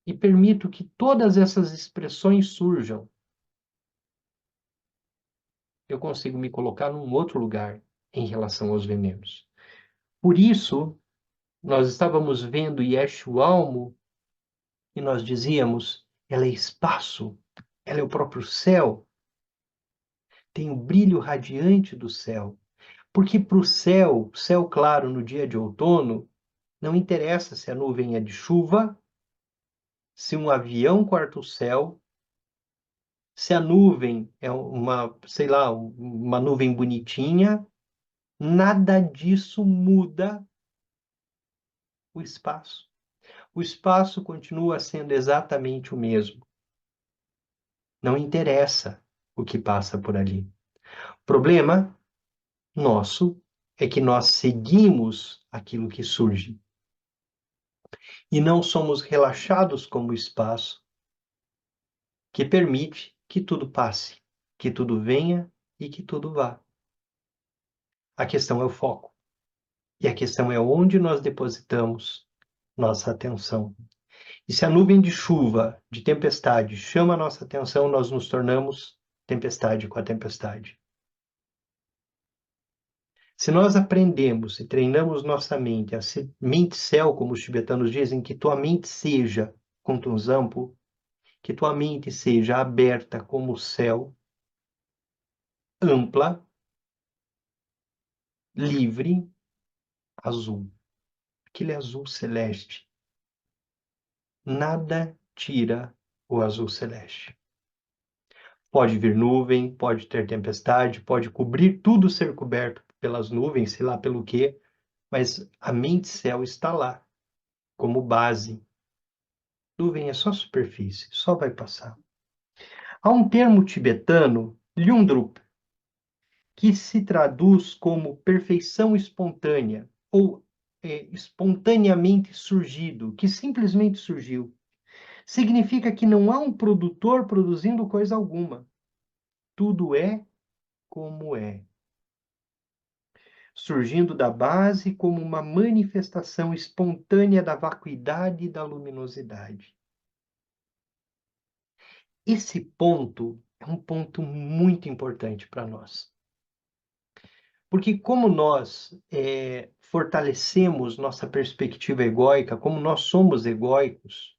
e permito que todas essas expressões surjam, eu consigo me colocar num outro lugar em relação aos venenos. Por isso, nós estávamos vendo Yeshua e nós dizíamos, ela é espaço, ela é o próprio céu, tem o brilho radiante do céu. Porque para o céu claro no dia de outono, não interessa se a nuvem é de chuva, se um avião corta o céu, se a nuvem é uma, sei lá, uma nuvem bonitinha, nada disso muda o espaço. O espaço continua sendo exatamente o mesmo. Não interessa o que passa por ali. O problema nosso é que nós seguimos aquilo que surge. E não somos relaxados como o espaço que permite que tudo passe, que tudo venha e que tudo vá. A questão é o foco. E a questão é onde nós depositamos nossa atenção. E se a nuvem de chuva, de tempestade, chama a nossa atenção, nós nos tornamos tempestade com a tempestade. Se nós aprendemos e treinamos nossa mente, a ser mente-céu, como os tibetanos dizem, que tua mente seja, com Tunzampo, que tua mente seja aberta como o céu, ampla, livre, azul. Aquele azul celeste nada tira o azul celeste. Pode vir nuvem, pode ter tempestade, pode cobrir tudo ser coberto pelas nuvens, sei lá pelo quê, mas a mente céu está lá, como base. Nuvem é só superfície, só vai passar. Há um termo tibetano, Lyundrup, que se traduz como perfeição espontânea, ou espontaneamente surgido, que simplesmente surgiu. Significa que não há um produtor produzindo coisa alguma. Tudo é como é. Surgindo da base como uma manifestação espontânea da vacuidade e da luminosidade. Esse ponto é um ponto muito importante para nós. Porque como nós fortalecemos nossa perspectiva egóica, como nós somos egóicos,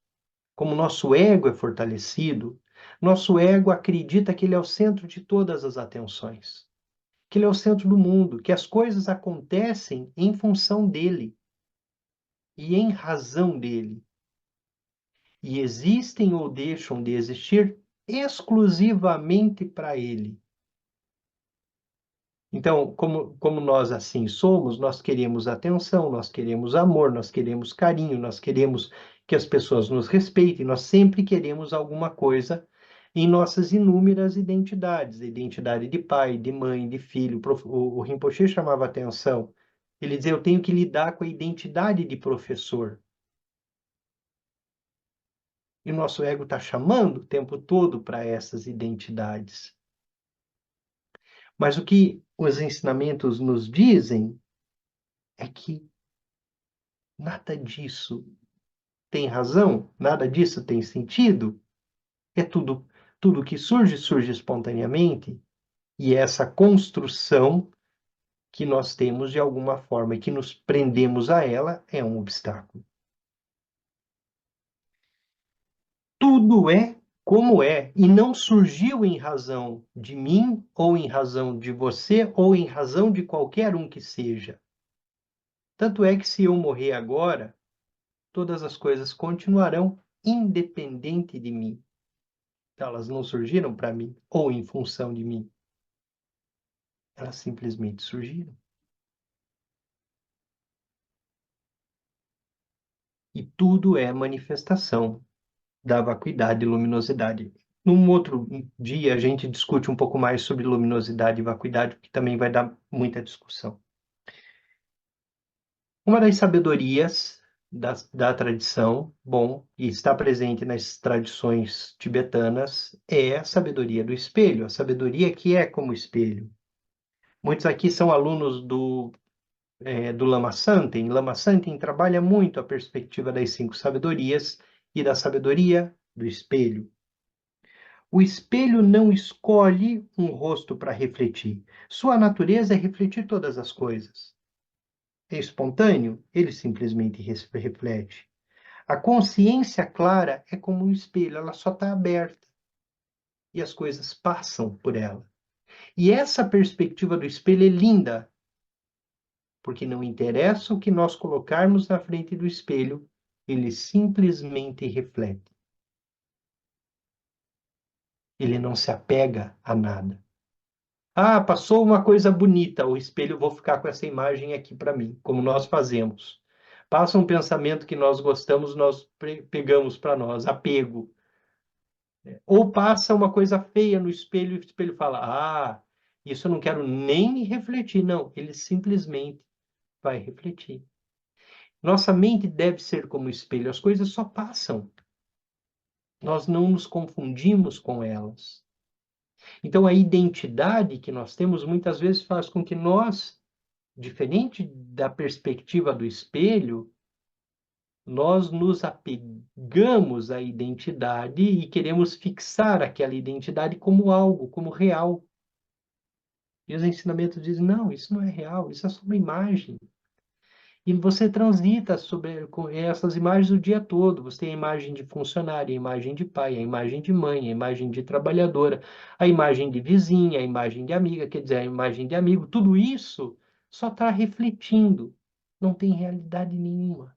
como nosso ego é fortalecido, nosso ego acredita que ele é o centro de todas as atenções, que ele é o centro do mundo, que as coisas acontecem em função dele e em razão dele, e existem ou deixam de existir exclusivamente para ele. Então, como nós assim somos, nós queremos atenção, nós queremos amor, nós queremos carinho, nós queremos que as pessoas nos respeitem, nós sempre queremos alguma coisa em nossas inúmeras identidades, identidade de pai, de mãe, de filho. O Rinpoche chamava atenção. Ele dizia, eu tenho que lidar com a identidade de professor. E o nosso ego está chamando o tempo todo para essas identidades. Mas o que os ensinamentos nos dizem é que nada disso tem razão, nada disso tem sentido. É tudo que surge espontaneamente, e essa construção que nós temos de alguma forma e que nos prendemos a ela é um obstáculo. Tudo é como é e não surgiu em razão de mim ou em razão de você ou em razão de qualquer um que seja. Tanto é que se eu morrer agora, todas as coisas continuarão independente de mim. Elas não surgiram para mim ou em função de mim. Elas simplesmente surgiram. E tudo é manifestação da vacuidade e luminosidade. Num outro dia, a gente discute um pouco mais sobre luminosidade e vacuidade, que também vai dar muita discussão. Uma das sabedorias da tradição, e está presente nas tradições tibetanas, é a sabedoria do espelho, a sabedoria que é como espelho. Muitos aqui são alunos do Lama Santen. Lama Santen trabalha muito a perspectiva das 5 sabedorias e da sabedoria do espelho. O espelho não escolhe um rosto para refletir. Sua natureza é refletir todas as coisas. É espontâneo? Ele simplesmente reflete. A consciência clara é como um espelho, ela só está aberta. E as coisas passam por ela. E essa perspectiva do espelho é linda, porque não interessa o que nós colocarmos na frente do espelho, ele simplesmente reflete. Ele não se apega a nada. Ah, passou uma coisa bonita, o espelho, vou ficar com essa imagem aqui para mim, como nós fazemos. Passa um pensamento que nós gostamos, nós pegamos para nós, apego. Ou passa uma coisa feia no espelho e o espelho fala, ah, isso eu não quero nem refletir. Não, ele simplesmente vai refletir. Nossa mente deve ser como espelho, as coisas só passam. Nós não nos confundimos com elas. Então, a identidade que nós temos muitas vezes faz com que nós, diferente da perspectiva do espelho, nós nos apegamos à identidade e queremos fixar aquela identidade como algo, como real. E os ensinamentos dizem, não, isso não é real, isso é só uma imagem. E você transita sobre essas imagens o dia todo. Você tem a imagem de funcionário, a imagem de pai, a imagem de mãe, a imagem de trabalhadora, a imagem de vizinha, a imagem de amiga, quer dizer, a imagem de amigo. Tudo isso só está refletindo. Não tem realidade nenhuma.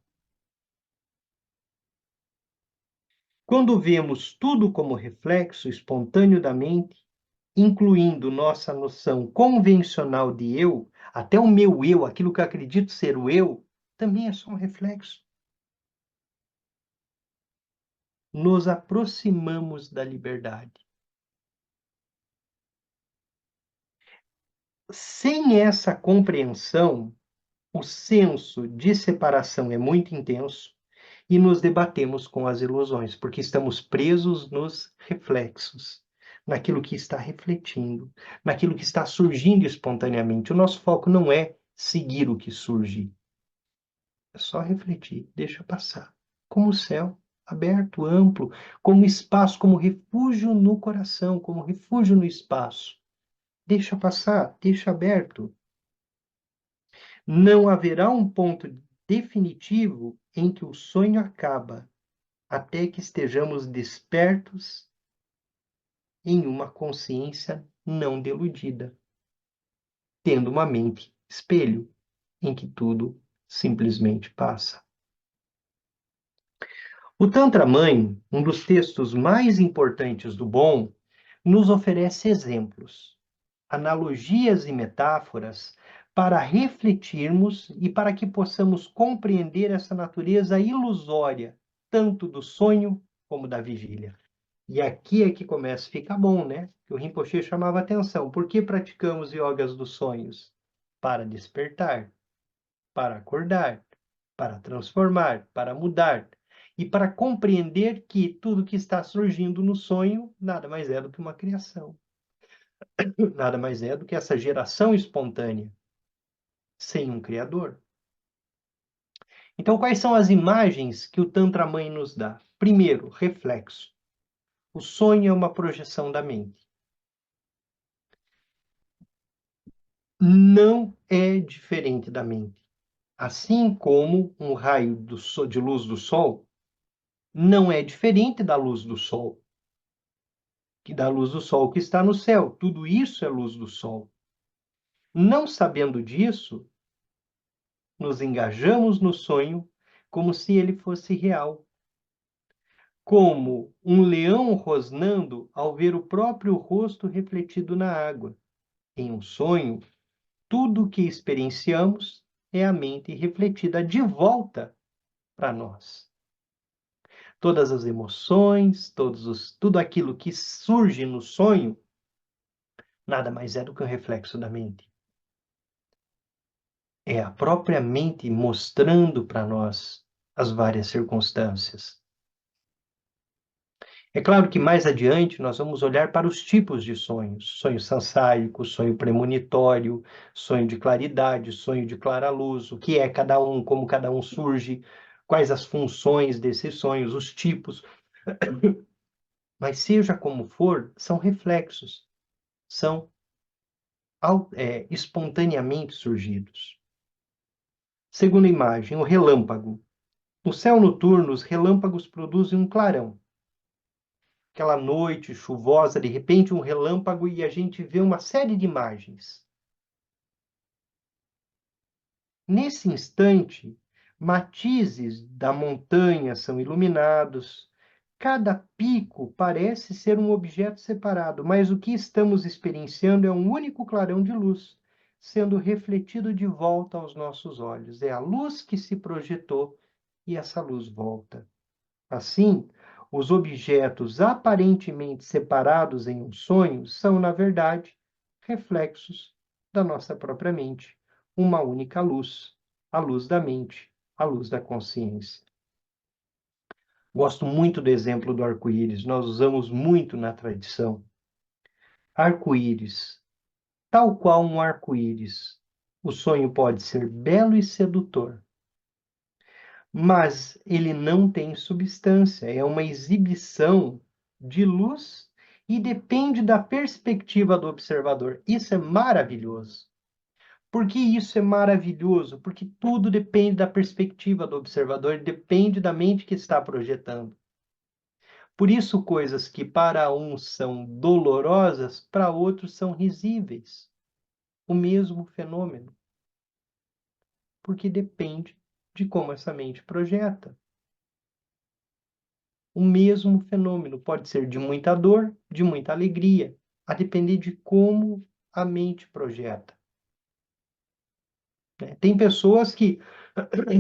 Quando vemos tudo como reflexo espontâneo da mente, incluindo nossa noção convencional de eu, até o meu eu, aquilo que eu acredito ser o eu, também é só um reflexo. Nos aproximamos da liberdade. Sem essa compreensão, o senso de separação é muito intenso e nos debatemos com as ilusões, porque estamos presos nos reflexos, naquilo que está refletindo, naquilo que está surgindo espontaneamente. O nosso foco não é seguir o que surge, é só refletir, deixa passar, como o céu aberto, amplo, como espaço, como refúgio no coração, como refúgio no espaço. Deixa passar, deixa aberto. Não haverá um ponto definitivo em que o sonho acaba, até que estejamos despertos em uma consciência não deludida, tendo uma mente espelho em que tudo simplesmente passa. O Tantra Mãe, um dos textos mais importantes do Bon, nos oferece exemplos, analogias e metáforas para refletirmos e para que possamos compreender essa natureza ilusória, tanto do sonho como da vigília. E aqui é que começa a ficar bom, né? Que o Rinpoche chamava atenção. Por que praticamos yogas dos sonhos? Para despertar, para acordar, para transformar, para mudar e para compreender que tudo que está surgindo no sonho nada mais é do que uma criação. Nada mais é do que essa geração espontânea, sem um criador. Então, quais são as imagens que o Tantra Mãe nos dá? Primeiro, reflexo. O sonho é uma projeção da mente. Não é diferente da mente. Assim como um raio de luz do sol não é diferente da luz do sol, que da luz do sol que está no céu. Tudo isso é luz do sol. Não sabendo disso, nos engajamos no sonho como se ele fosse real. Como um leão rosnando ao ver o próprio rosto refletido na água. Em um sonho, tudo o que experienciamos é a mente refletida de volta para nós. Todas as emoções, tudo aquilo que surge no sonho, nada mais é do que um reflexo da mente. É a própria mente mostrando para nós as várias circunstâncias. É claro que mais adiante nós vamos olhar para os tipos de sonhos. Sonho sansárico, sonho premonitório, sonho de claridade, sonho de clara luz, o que é cada um, como cada um surge, quais as funções desses sonhos, os tipos. Mas seja como for, são reflexos, são espontaneamente surgidos. Segunda imagem, o relâmpago. No céu noturno, os relâmpagos produzem um clarão. Aquela noite chuvosa, de repente um relâmpago e a gente vê uma série de imagens. Nesse instante, matizes da montanha são iluminados. Cada pico parece ser um objeto separado, mas o que estamos experienciando é um único clarão de luz, sendo refletido de volta aos nossos olhos. É a luz que se projetou e essa luz volta. Assim, os objetos aparentemente separados em um sonho são, na verdade, reflexos da nossa própria mente, uma única luz, a luz da mente, a luz da consciência. Gosto muito do exemplo do arco-íris, nós usamos muito na tradição. Arco-íris, tal qual um arco-íris, o sonho pode ser belo e sedutor, mas ele não tem substância, é uma exibição de luz e depende da perspectiva do observador. Isso é maravilhoso. Por que isso é maravilhoso? Porque tudo depende da perspectiva do observador, depende da mente que está projetando. Por isso, coisas que para uns são dolorosas, para outros são risíveis. O mesmo fenômeno. Porque depende de como essa mente projeta. o mesmo fenômeno. Pode ser de muita dor, de muita alegria, a depender de como a mente projeta. Tem pessoas que,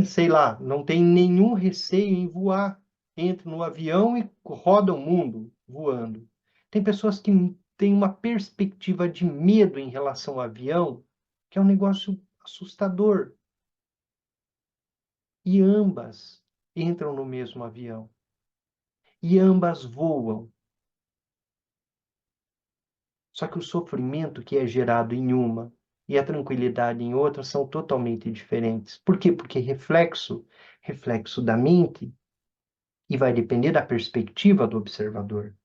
sei lá, não tem nenhum receio em voar, entram no avião e rodam o mundo voando. Tem pessoas que têm uma perspectiva de medo em relação ao avião, que é um negócio assustador. E ambas entram no mesmo avião. E ambas voam. Só que o sofrimento que é gerado em uma e a tranquilidade em outra são totalmente diferentes. Por quê? Porque reflexo da mente, e vai depender da perspectiva do observador.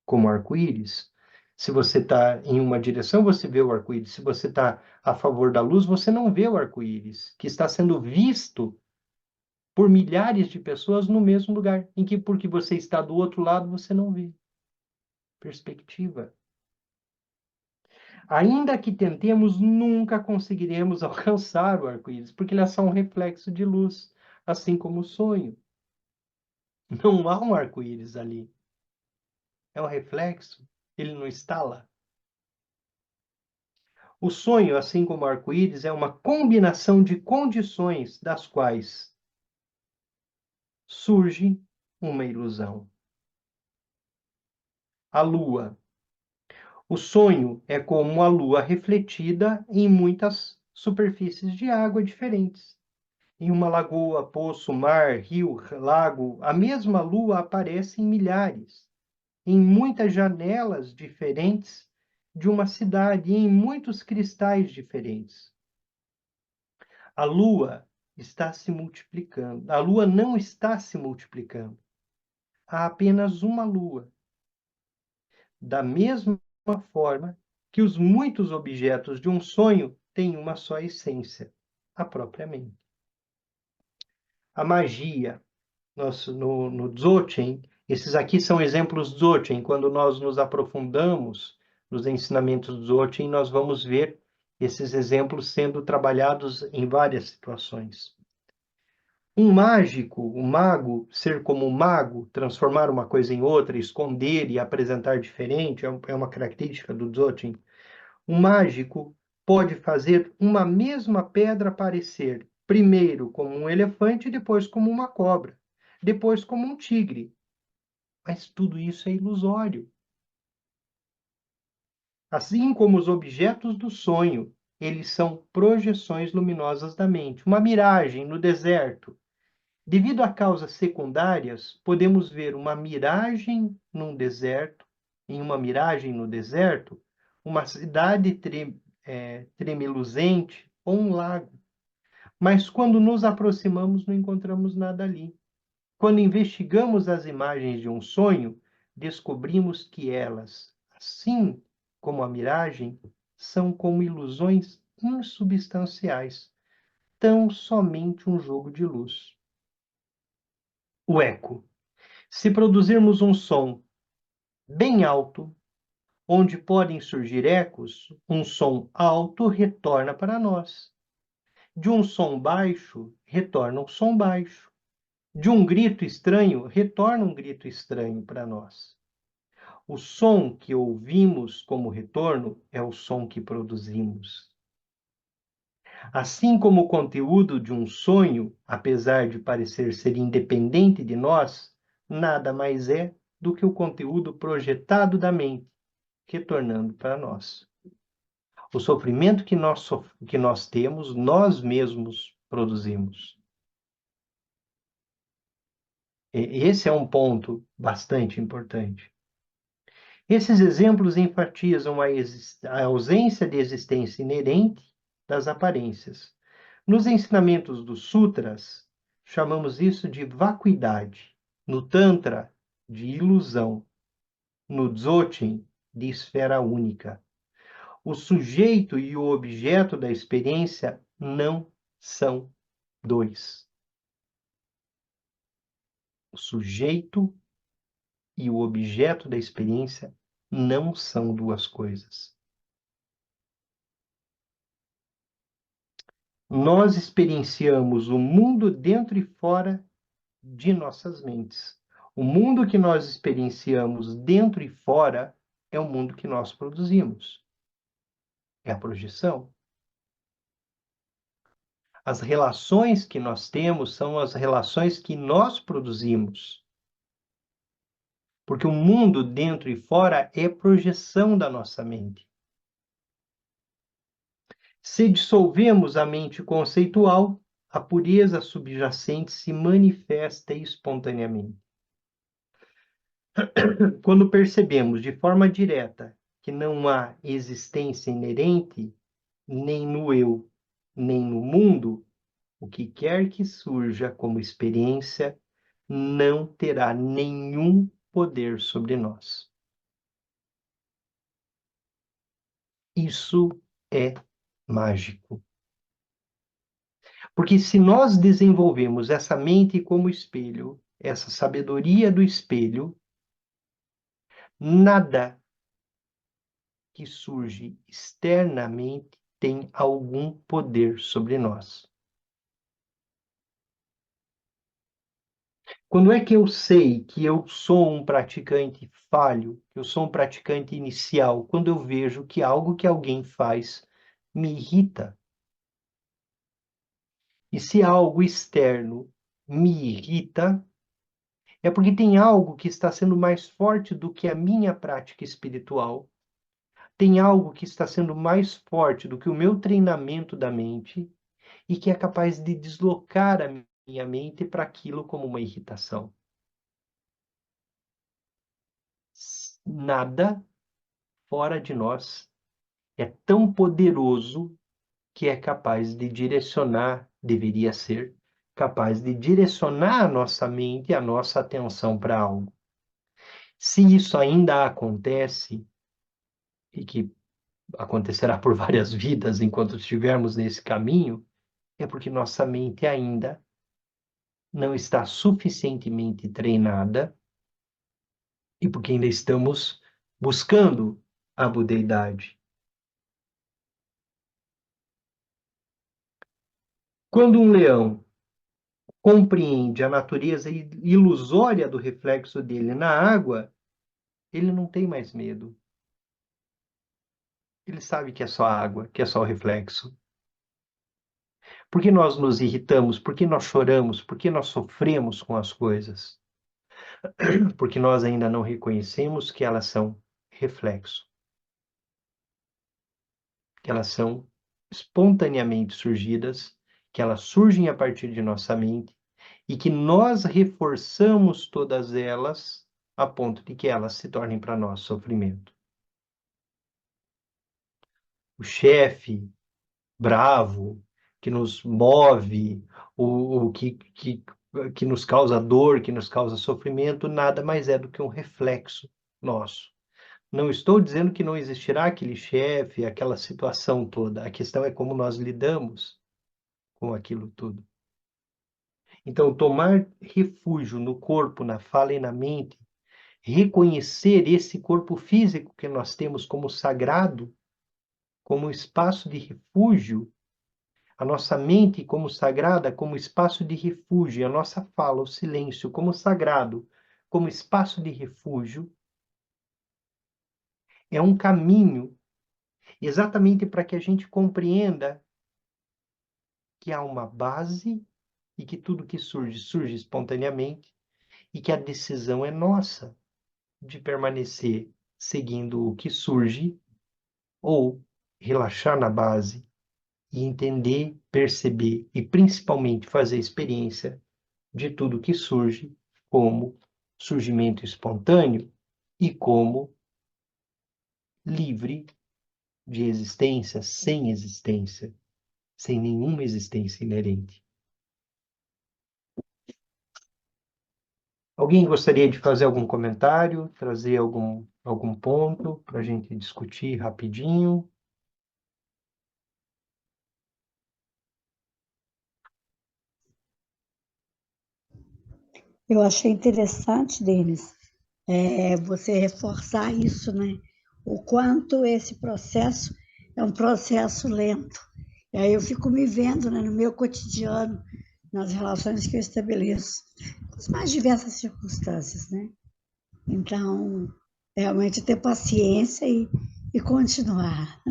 Como arco-íris, se você está em uma direção, você vê o arco-íris. Se você está a favor da luz, você não vê o arco-íris, que está sendo visto por milhares de pessoas no mesmo lugar, em que porque você está do outro lado, você não vê. Perspectiva. Ainda que tentemos, nunca conseguiremos alcançar o arco-íris, porque ele é só um reflexo de luz, assim como o sonho. Não há um arco-íris ali. É um reflexo, ele não está lá. O sonho, assim como o arco-íris, é uma combinação de condições das quais surge uma ilusão. A lua. O sonho é como a lua refletida em muitas superfícies de água diferentes. Em uma lagoa, poço, mar, rio, lago, a mesma lua aparece em milhares, em muitas janelas diferentes de uma cidade e em muitos cristais diferentes. A lua está se multiplicando. A lua não está se multiplicando. Há apenas uma lua. Da mesma forma que os muitos objetos de um sonho têm uma só essência, a própria mente. A magia, no Dzogchen, esses aqui são exemplos Dzogchen. Quando nós nos aprofundamos nos ensinamentos Dzogchen, nós vamos ver esses exemplos sendo trabalhados em várias situações. Um mágico, um mago, ser como um mago, transformar uma coisa em outra, esconder e apresentar diferente, é uma característica do Dzogchen. Um mágico pode fazer uma mesma pedra aparecer primeiro como um elefante, depois como uma cobra, depois como um tigre. Mas tudo isso é ilusório. Assim como os objetos do sonho, eles são projeções luminosas da mente, uma miragem no deserto. Devido a causas secundárias, podemos ver uma miragem num deserto, em uma miragem no deserto, uma cidade tremeluzente ou um lago. Mas quando nos aproximamos, não encontramos nada ali. Quando investigamos as imagens de um sonho, descobrimos que elas, assim como a miragem, são como ilusões insubstanciais, tão somente um jogo de luz. O eco. Se produzirmos um som bem alto, onde podem surgir ecos, um som alto retorna para nós. De um som baixo, retorna um som baixo. De um grito estranho, retorna um grito estranho para nós. O som que ouvimos como retorno é o som que produzimos. Assim como o conteúdo de um sonho, apesar de parecer ser independente de nós, nada mais é do que o conteúdo projetado da mente, retornando para nós. O sofrimento que nós temos, nós mesmos produzimos. Esse é um ponto bastante importante. Esses exemplos enfatizam a ausência de existência inerente das aparências. Nos ensinamentos dos sutras, chamamos isso de vacuidade. No Tantra, de ilusão. No Dzogchen, de esfera única. O sujeito e o objeto da experiência não são dois. O sujeito e o objeto da experiência não são duas coisas. Nós experienciamos o mundo dentro e fora de nossas mentes. O mundo que nós experienciamos dentro e fora é o mundo que nós produzimos. É a projeção. As relações que nós temos são as relações que nós produzimos. Porque o mundo dentro e fora é projeção da nossa mente. Se dissolvemos a mente conceitual, a pureza subjacente se manifesta espontaneamente. Quando percebemos de forma direta que não há existência inerente, nem no eu, nem no mundo, o que quer que surja como experiência não terá nenhum poder sobre nós. Isso é mágico. Porque se nós desenvolvemos essa mente como espelho, essa sabedoria do espelho, nada que surge externamente tem algum poder sobre nós. Quando é que eu sei que eu sou um praticante falho, que eu sou um praticante inicial? Quando eu vejo que algo que alguém faz me irrita. E se algo externo me irrita, é porque tem algo que está sendo mais forte do que a minha prática espiritual. Tem algo que está sendo mais forte do que o meu treinamento da mente e que é capaz de deslocar a minha mente para aquilo como uma irritação. Nada fora de nós é tão poderoso que é capaz de direcionar, deveria ser capaz de direcionar a nossa mente e a nossa atenção para algo. Se isso ainda acontece, e que acontecerá por várias vidas enquanto estivermos nesse caminho, é porque nossa mente ainda não está suficientemente treinada e porque ainda estamos buscando a budeidade. Quando um leão compreende a natureza ilusória do reflexo dele na água, ele não tem mais medo. Ele sabe que é só água, que é só o reflexo. Por que nós nos irritamos? Por que nós choramos? Por que nós sofremos com as coisas? Porque nós ainda não reconhecemos que elas são reflexo. Que elas são espontaneamente surgidas, que elas surgem a partir de nossa mente e que nós reforçamos todas elas a ponto de que elas se tornem para nós sofrimento. O chefe bravo, que nos move, o que nos causa dor, que nos causa sofrimento, nada mais é do que um reflexo nosso. Não estou dizendo que não existirá aquele chefe, aquela situação toda. A questão é como nós lidamos com aquilo tudo. Então, tomar refúgio no corpo, na fala e na mente, reconhecer esse corpo físico que nós temos como sagrado, como espaço de refúgio, a nossa mente como sagrada, como espaço de refúgio, a nossa fala, o silêncio como sagrado, como espaço de refúgio, é um caminho exatamente para que a gente compreenda que há uma base e que tudo que surge, surge espontaneamente e que a decisão é nossa de permanecer seguindo o que surge ou relaxar na base e entender, perceber e principalmente fazer experiência de tudo que surge como surgimento espontâneo e como livre de existência, sem nenhuma existência inerente. Alguém gostaria de fazer algum comentário, trazer algum ponto para a gente discutir rapidinho? Eu achei interessante, Denis, você reforçar isso, né? O quanto esse processo é um processo lento. E aí eu fico me vendo, né, no meu cotidiano, nas relações que eu estabeleço, com as mais diversas circunstâncias, né? Então, realmente ter paciência e continuar.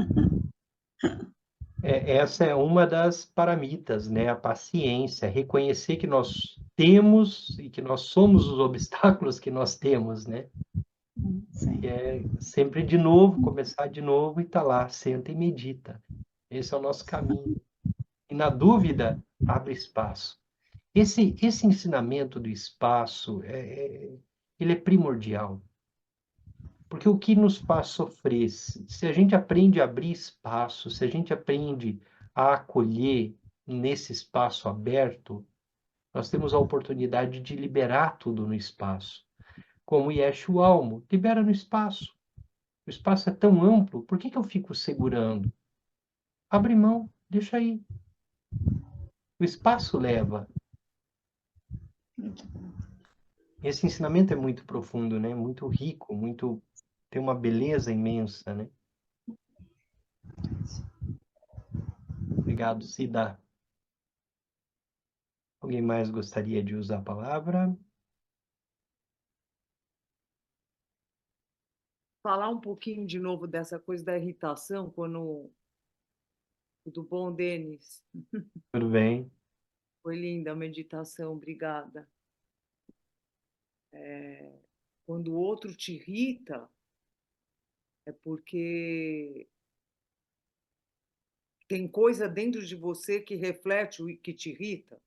Essa é uma das paramitas, né? A paciência, reconhecer que nós temos e que nós somos os obstáculos que nós temos, né? Sim. Que é sempre de novo, começar de novo e tá lá, senta e medita. Esse é o nosso caminho. E na dúvida, abre espaço. Esse ensinamento do espaço, ele é primordial. Porque o que nos faz sofrer, se a gente aprende a abrir espaço, se a gente aprende a acolher nesse espaço aberto, nós temos a oportunidade de liberar tudo no espaço. Como Yeshua Almo, libera no espaço. O espaço é tão amplo, por que eu fico segurando? Abre mão, deixa aí. O espaço leva. Esse ensinamento é muito profundo, né? Muito rico, muito tem uma beleza imensa, né? Obrigado, Cida. Alguém mais gostaria de usar a palavra? Falar um pouquinho de novo dessa coisa da irritação, quando tudo bom, Denis? Tudo bem? Foi linda a meditação, obrigada. Quando o outro te irrita, é porque tem coisa dentro de você que reflete o que te irrita.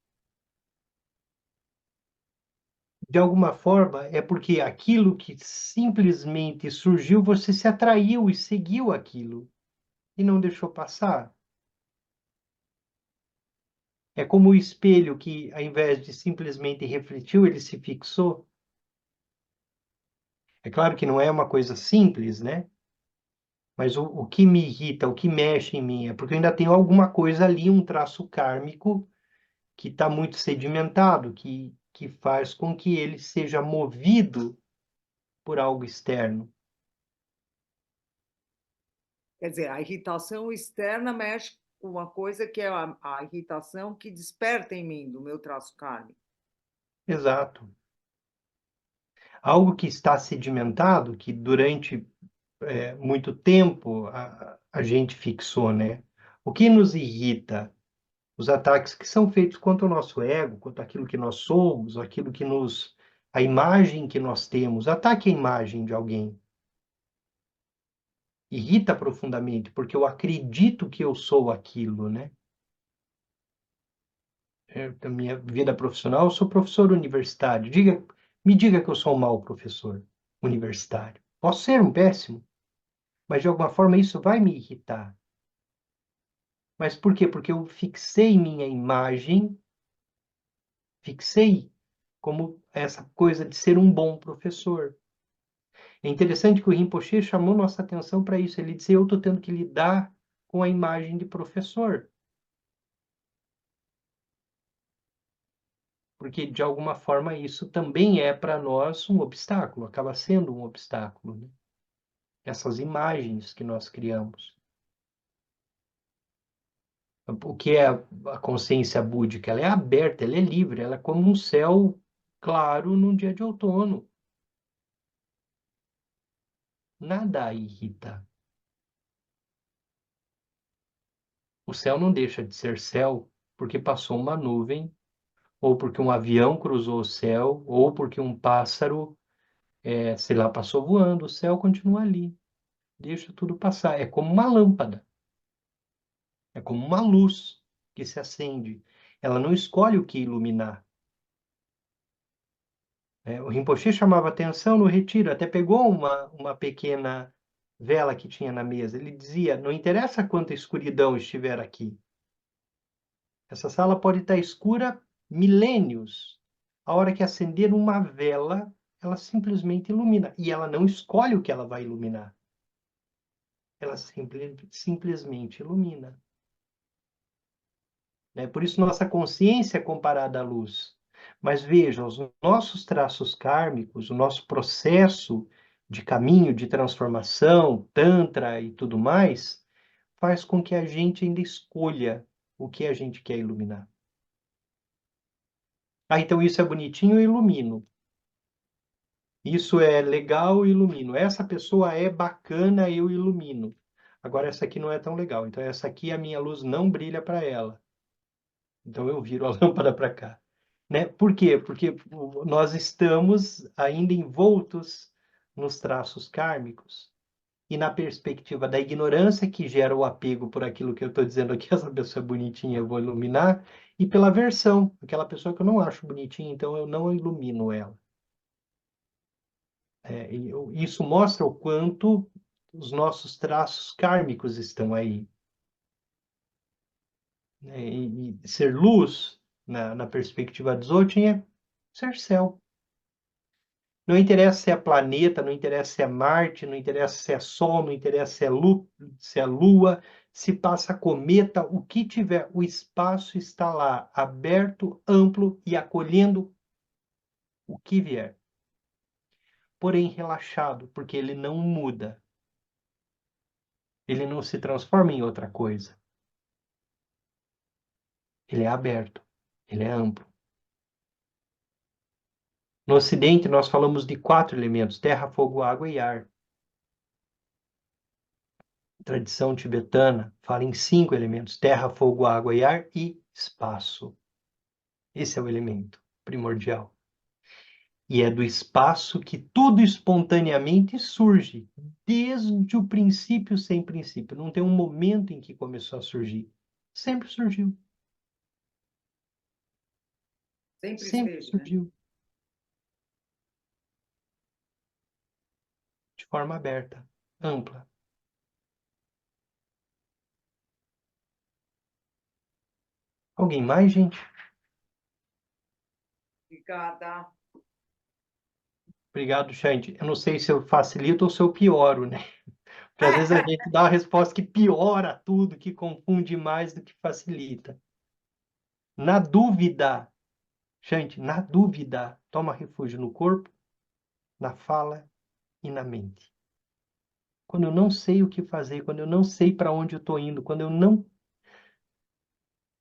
De alguma forma, é porque aquilo que simplesmente surgiu, você se atraiu e seguiu aquilo e não deixou passar. É como o espelho que, ao invés de simplesmente refletiu, ele se fixou. É claro que não é uma coisa simples, né? Mas o que me irrita, o que mexe em mim, é porque eu ainda tenho alguma coisa ali, um traço kármico, que está muito sedimentado, que faz com que ele seja movido por algo externo. Quer dizer, a irritação externa mexe com uma coisa que é a irritação que desperta em mim, do meu traço kármico. Exato. Algo que está sedimentado, que durante muito tempo a gente fixou, né? O que nos irrita? Os ataques que são feitos contra o nosso ego, contra aquilo que nós somos, aquilo que nos... a imagem que nós temos. Ataque a imagem de alguém. Irrita profundamente, porque eu acredito que eu sou aquilo, né? Na minha vida profissional, eu sou professor universitário. Me diga que eu sou um mau professor universitário. Posso ser um péssimo, mas de alguma forma isso vai me irritar. Mas por quê? Porque eu fixei minha imagem, fixei como essa coisa de ser um bom professor. É interessante que o Rinpoche chamou nossa atenção para isso. Ele disse: eu estou tendo que lidar com a imagem de professor. Porque, de alguma forma, isso também é para nós um obstáculo, acaba sendo um obstáculo, né? Essas imagens que nós criamos. O que é a consciência búdica? Ela é aberta, ela é livre, ela é como um céu claro num dia de outono. Nada a irrita. O céu não deixa de ser céu porque passou uma nuvem, ou porque um avião cruzou o céu, ou porque um pássaro, sei lá, passou voando. O céu continua ali. Deixa tudo passar. É como uma lâmpada. É como uma luz que se acende. Ela não escolhe o que iluminar. O Rinpoche chamava atenção no retiro, até pegou uma pequena vela que tinha na mesa. Ele dizia: não interessa quanta escuridão estiver aqui. Essa sala pode estar escura milênios. A hora que acender uma vela, ela simplesmente ilumina. E ela não escolhe o que ela vai iluminar. Ela simplesmente ilumina. Por isso, nossa consciência é comparada à luz. Mas veja, os nossos traços kármicos, o nosso processo de caminho, de transformação, tantra e tudo mais, faz com que a gente ainda escolha o que a gente quer iluminar. Ah, então isso é bonitinho, eu ilumino. Isso é legal, eu ilumino. Essa pessoa é bacana, eu ilumino. Agora essa aqui não é tão legal. Então essa aqui a minha luz não brilha para ela. Então eu viro a lâmpada para cá, né? Por quê? Porque nós estamos ainda envoltos nos traços kármicos e na perspectiva da ignorância que gera o apego por aquilo que eu estou dizendo aqui, essa pessoa é bonitinha, eu vou iluminar, e pela aversão, aquela pessoa que eu não acho bonitinha, então eu não ilumino ela. Isso mostra o quanto os nossos traços kármicos estão aí, né? E ser luz, na perspectiva de Dzogchen, é ser céu. Não interessa se é planeta, não interessa se é Marte, não interessa se é Sol, não interessa se é Lua, se passa cometa, o que tiver, o espaço está lá, aberto, amplo e acolhendo o que vier. Porém, relaxado, porque ele não muda. Ele não se transforma em outra coisa. Ele é aberto, ele é amplo. No Ocidente, nós falamos de 4 elementos: terra, fogo, água e ar. A tradição tibetana fala em 5 elementos: terra, fogo, água e ar e espaço. Esse é o elemento primordial. E é do espaço que tudo espontaneamente surge, desde o princípio sem princípio. Não tem um momento em que começou a surgir. Sempre surgiu. Sempre Sempre esteve, né? surgiu. De forma aberta, ampla. Alguém mais, gente? Obrigada. Obrigado, Xande. Eu não sei se eu facilito ou se eu pioro, né? Porque às vezes a gente dá uma resposta que piora tudo, que confunde mais do que facilita. Na dúvida, Xande, na dúvida, toma refúgio no corpo, na fala e na mente. Quando eu não sei o que fazer, quando eu não sei para onde eu estou indo, quando eu não...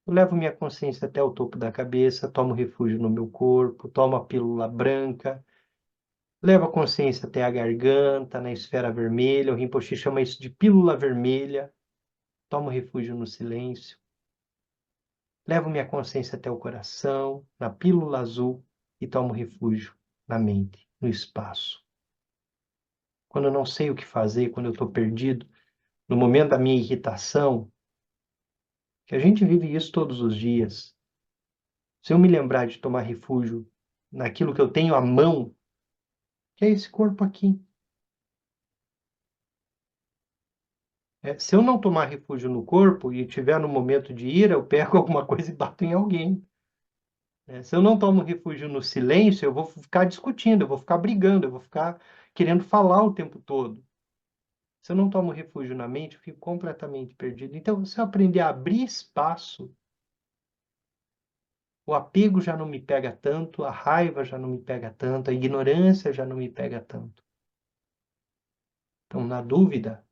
Eu levo minha consciência até o topo da cabeça, tomo refúgio no meu corpo, tomo a pílula branca, levo a consciência até a garganta, na esfera vermelha, o Rinpoche chama isso de pílula vermelha, tomo refúgio no silêncio, levo minha consciência até o coração, na pílula azul, e tomo refúgio na mente, no espaço. Quando eu não sei o que fazer, quando eu estou perdido, no momento da minha irritação, que a gente vive isso todos os dias. Se eu me lembrar de tomar refúgio naquilo que eu tenho à mão, que é esse corpo aqui. Se eu não tomar refúgio no corpo e estiver no momento de ira, eu pego alguma coisa e bato em alguém. Se eu não tomo refúgio no silêncio, eu vou ficar discutindo, eu vou ficar brigando, eu vou ficar querendo falar o tempo todo. Se eu não tomo refúgio na mente, eu fico completamente perdido. Então, se eu aprender a abrir espaço, o apego já não me pega tanto, a raiva já não me pega tanto, a ignorância já não me pega tanto. Então, na dúvida,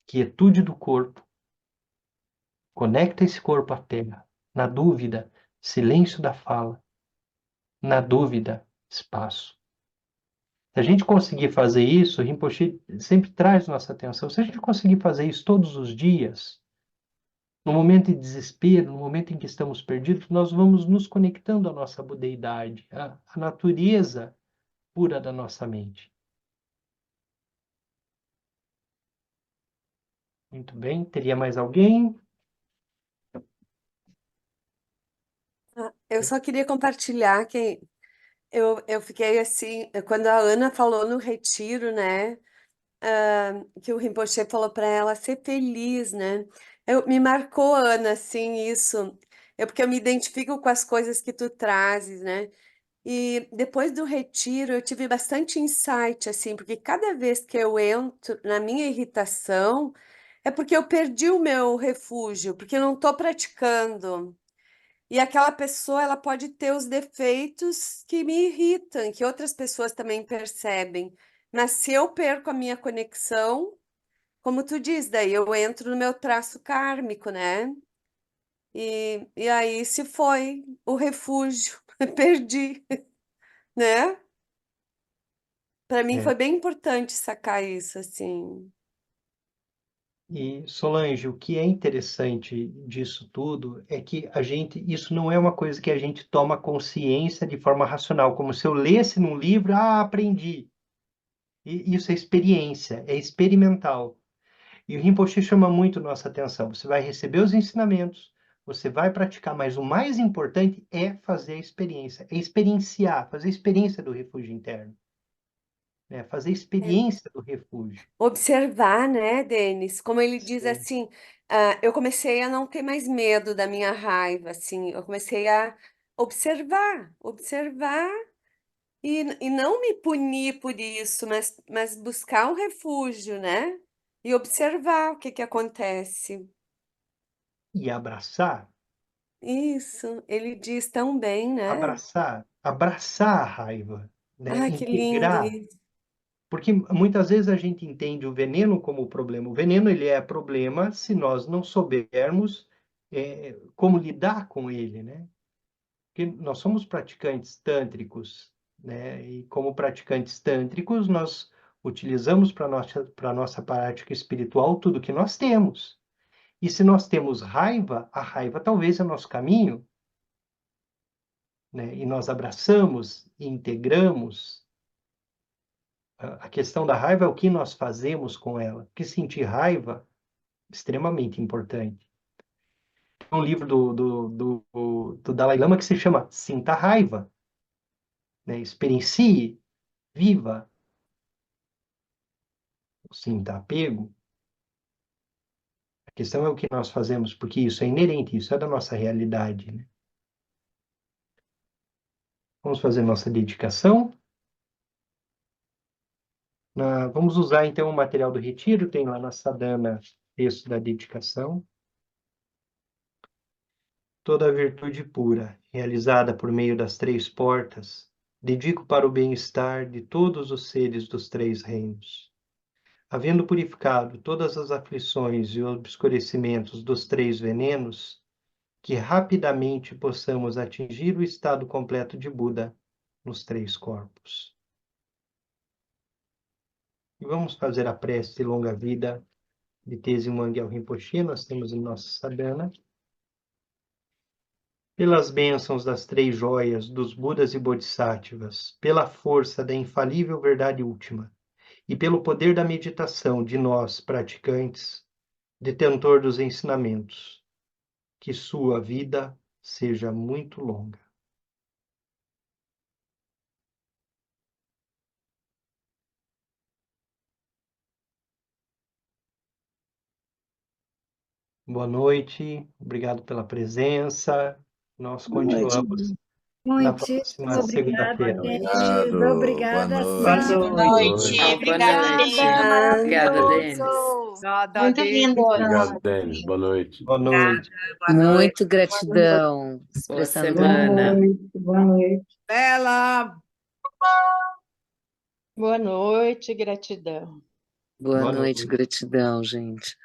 quietude do corpo, conecta esse corpo à terra. Na dúvida, silêncio da fala. Na dúvida, espaço. Se a gente conseguir fazer isso, o Rinpoche sempre traz nossa atenção. Se a gente conseguir fazer isso todos os dias, no momento de desespero, no momento em que estamos perdidos, nós vamos nos conectando à nossa budeidade, à natureza pura da nossa mente. Muito bem. Teria mais alguém? Eu só queria compartilhar que eu fiquei assim, quando a Ana falou no retiro, né, que o Rinpoche falou para ela ser feliz, né? Me marcou, Ana, assim, isso. Porque eu me identifico com as coisas que tu trazes, né? E depois do retiro eu tive bastante insight, assim, porque cada vez que eu entro na minha irritação, é porque eu perdi o meu refúgio, porque eu não estou praticando. E aquela pessoa, ela pode ter os defeitos que me irritam, que outras pessoas também percebem. Mas se eu perco a minha conexão, como tu diz, daí eu entro no meu traço kármico, né? E aí se foi o refúgio, perdi, né? Para mim É. foi bem importante sacar isso, assim. E, Solange, o que é interessante disso tudo é que isso não é uma coisa que a gente toma consciência de forma racional, como se eu lesse num livro, aprendi. E isso é experiência, é experimental. E o Rinpoche chama muito nossa atenção. Você vai receber os ensinamentos, você vai praticar, mas o mais importante é fazer a experiência, é experienciar, fazer a experiência do refúgio interno, né? Fazer a experiência do refúgio. Observar, né, Denis? Como ele diz Sim. assim, eu comecei a não ter mais medo da minha raiva, assim, eu comecei a observar e não me punir por isso, mas buscar um refúgio, né? E observar o que acontece. E abraçar, Isso, ele diz tão bem, né? abraçar a raiva, né? Ah, que lindo Integrar. isso. Porque muitas vezes a gente entende o veneno como problema. O veneno, ele é problema se nós não soubermos como lidar com ele, né? Porque nós somos praticantes tântricos, né? E como praticantes tântricos, nós utilizamos para nossa prática espiritual tudo que nós temos. E se nós temos raiva, a raiva talvez é o nosso caminho, né? E nós abraçamos e integramos. A questão da raiva é o que nós fazemos com ela. Porque sentir raiva é extremamente importante. Tem um livro do Dalai Lama que se chama Sinta Raiva, né? Experiencie, viva, sinta apego. A questão é o que nós fazemos, porque isso é inerente, isso é da nossa realidade, né? Vamos fazer nossa dedicação. Vamos usar então o material do retiro, tem lá na Sadhana texto da dedicação. Toda a virtude pura, realizada por meio das três portas, dedico para o bem-estar de todos os seres dos três reinos. Havendo purificado todas as aflições e obscurecimentos dos três venenos, que rapidamente possamos atingir o estado completo de Buda nos três corpos. E vamos fazer a prece de longa vida de Tenzin Wangyal Rinpoche, nós temos em nossa sadhana. Pelas bênçãos das três joias dos Budas e Bodhisattvas, pela força da infalível verdade última e pelo poder da meditação de nós, praticantes, detentor dos ensinamentos, que sua vida seja muito longa. Boa noite, obrigado pela presença. Nós Boa noite. continuamos na Muitíssimo próxima obrigada, segunda-feira. Denis. Obrigado, Obrigada, boa Sandra. noite. Boa noite. Boa Obrigada, noite. Obrigada, Obrigada, Denis. maravilhoso. Nada Muito de lindo hoje. Obrigado, Denis. Boa noite. Boa noite. boa noite. Muito gratidão, Boa expressando semana. Boa noite. Bela. Boa noite, gratidão. boa Boa noite, noite. gratidão, gente.